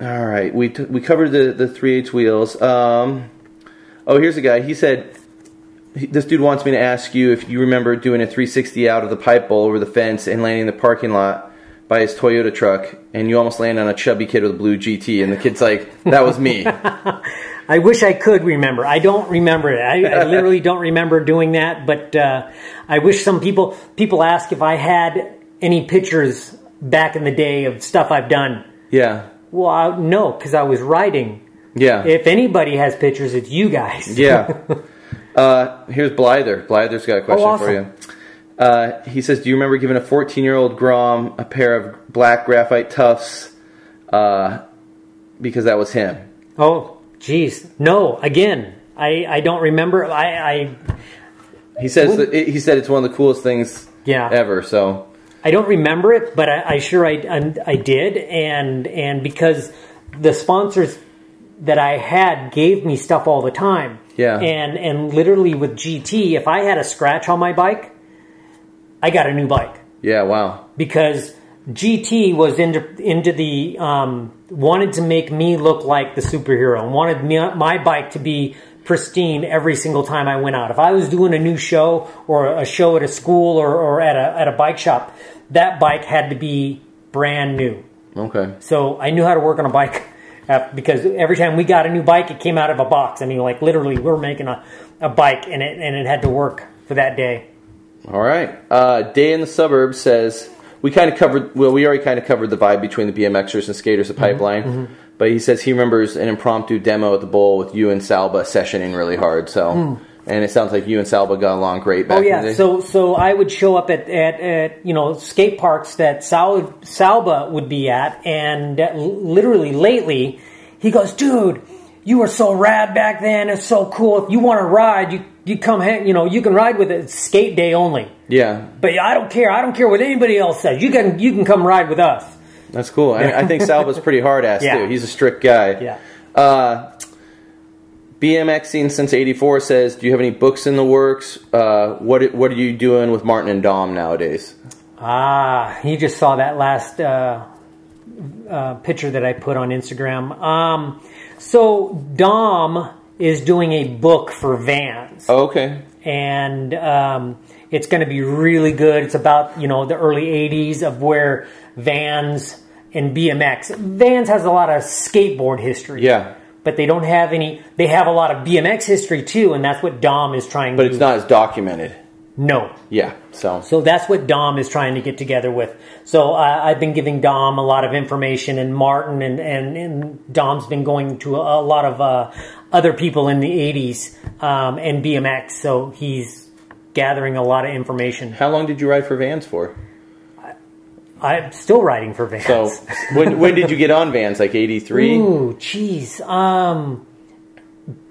all right, we covered the 3/8 wheels. Oh, here's a guy. He said, this dude wants me to ask you if you remember doing a 360 out of the pipe bowl over the fence and landing in the parking lot by his Toyota truck, and you almost land on a chubby kid with a blue GT, and the kid's like, that was me. I wish I could remember. I don't remember it. I literally don't remember doing that, but I wish some people ask if I had any pictures back in the day of stuff I've done. Yeah. Well, no, because I was riding. Yeah. If anybody has pictures, it's you guys. Yeah. Here's Blyther. Blyther's got a question for you. He says, do you remember giving a 14-year-old Grom a pair of black graphite Tufts because that was him? Oh. Jeez, no. Again, I don't remember. He says he said it's one of the coolest things ever. So I don't remember it, but I sure I did, and because the sponsors that I had gave me stuff all the time. Yeah. And literally with GT, if I had a scratch on my bike, I got a new bike. Yeah. Wow. Because GT was into the wanted to make me look like the superhero and wanted my bike to be pristine every single time I went out. If I was doing a new show or a show at a school or at a bike shop, that bike had to be brand new. Okay. So I knew how to work on a bike because every time we got a new bike, it came out of a box. I mean, like literally, we're making a bike and it had to work for that day. All right. Day in the Suburbs says, we already kind of covered the vibe between the BMXers and skaters at Pipeline, but he says he remembers an impromptu demo at the bowl with you and Salba sessioning really hard. So, and it sounds like you and Salba got along great back in the day. So I would show up at skate parks that Salba would be at, and literally lately he goes, dude, you were so rad back then. It's so cool. If you want to ride, you come hang, you can ride with it. It's skate day only. Yeah. But I don't care. I don't care what anybody else says. You can come ride with us. That's cool. I think Salva's pretty hard-ass too. He's a strict guy. Yeah. BMXing since '84 says, do you have any books in the works? What are you doing with Martin and Dom nowadays? He just saw that last picture that I put on Instagram. So Dom is doing a book for Vans. Oh, okay. And it's going to be really good. It's about, the early 80s of where Vans and BMX. Vans has a lot of skateboard history. Yeah. But they don't have any, they have a lot of BMX history too, and that's what Dom is trying to do. But it's not as documented. No. Yeah, so that's what Dom is trying to get together with. So I've been giving Dom a lot of information, and Martin and Dom's been going to a lot of other people in the 80s and BMX, so he's gathering a lot of information. How long did you ride for Vans for? I'm still riding for Vans. So when did you get on Vans, like 83? Ooh, geez.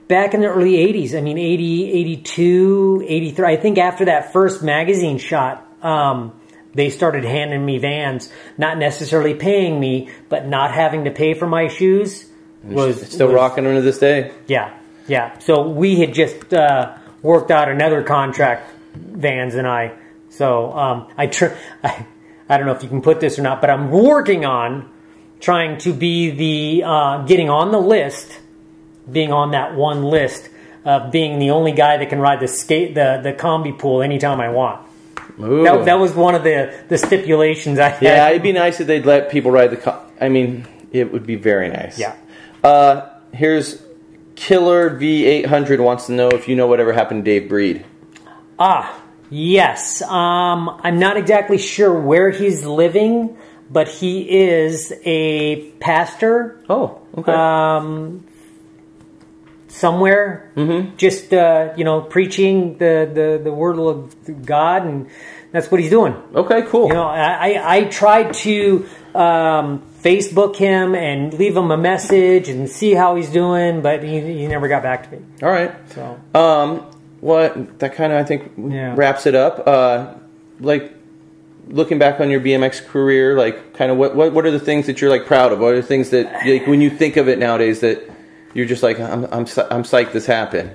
Back in the early 80s, I mean 80, 82, 83. I think after that first magazine shot, they started handing me Vans, not necessarily paying me, but not having to pay for my shoes. It's still rocking them to this day. Yeah, yeah. So we had just worked out another contract, Vans and I. So I don't know if you can put this or not, but I'm working on trying to be the getting on the list, being on that one list of being the only guy that can ride the combi pool anytime I want. That was one of the stipulations I had. Yeah, it'd be nice if they'd let people ride the. I mean, it would be very nice. Yeah. Here's Killer V800 wants to know if you know whatever happened to Dave Breed. Yes. I'm not exactly sure where he's living, but he is a pastor. Oh, okay. Somewhere, just preaching the word of God, and that's what he's doing. Okay, cool. I tried to Facebook him and leave him a message and see how he's doing, but he never got back to me. All right. So, that kind of I think wraps it up. Like looking back on your BMX career, like kind of what are the things that you're like proud of? What are the things that like when you think of it nowadays that you're just like I'm psyched this happened?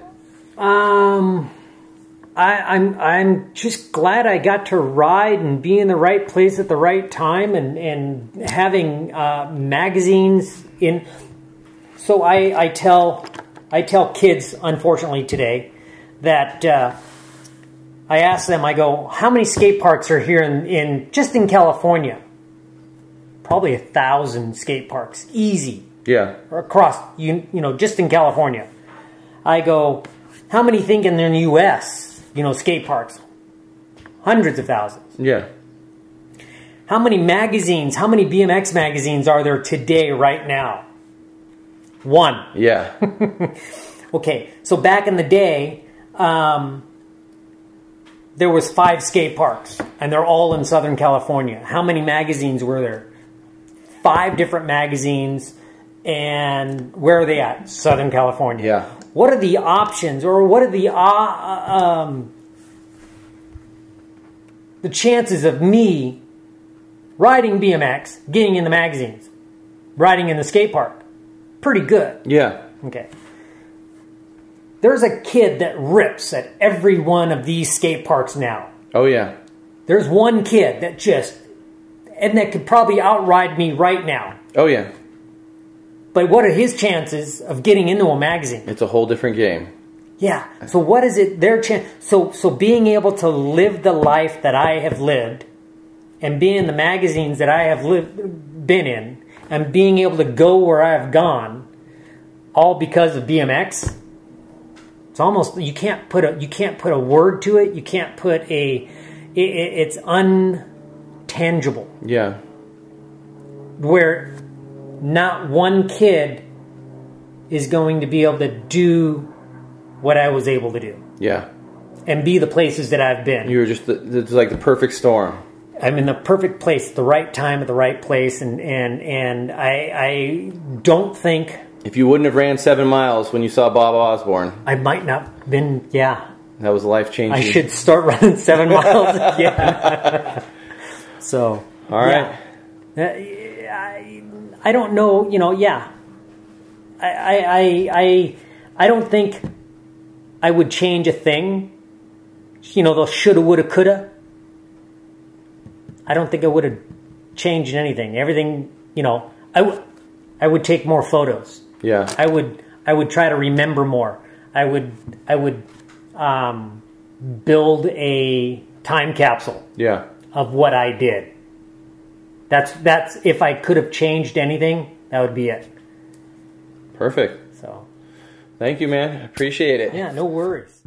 I'm just glad I got to ride and be in the right place at the right time and having magazines in. So I tell kids, unfortunately today, that I ask them, I go, how many skate parks are here in California? Probably 1,000 skate parks, easy. Yeah. Across, just in California. I go, how many think in the U.S., skate parks? Hundreds of thousands. Yeah. How many magazines, how many BMX magazines are there today, right now? One. Yeah. Okay, so back in the day, there was 5 skate parks, and they're all in Southern California. How many magazines were there? 5 different magazines. And where are they at? Southern California. Yeah. What are the options, or what are the chances of me riding BMX, getting in the magazines, riding in the skate park? Pretty good. Yeah. Okay. There's a kid that rips at every one of these skate parks now. Oh, yeah. There's one kid that that could probably outride me right now. Oh, yeah. But what are his chances of getting into a magazine? It's a whole different game. Yeah. So what is it? Their chance. So being able to live the life that I have lived, and be in the magazines that I have been in, and being able to go where I have gone, all because of BMX. It's almost you can't put a word to it. You can't put it's untangible. Yeah. Where not one kid is going to be able to do what I was able to do. Yeah. And be the places that I've been. You were just it's like the perfect storm. I'm in the perfect place, at the right time, at the right place, and I don't think. If you wouldn't have ran 7 miles when you saw Bob Osborne, I might not have been. Yeah. That was life-changing. I should start running 7 miles again. So. All right. Yeah. I don't know, yeah. I don't think I would change a thing. The shoulda, woulda, coulda. I don't think I would have changed anything. Everything, I would take more photos. Yeah. I would try to remember more. I would build a time capsule. Yeah. Of what I did. That's if I could have changed anything, that would be it. Perfect. So, thank you, man. Appreciate it. Yeah, no worries.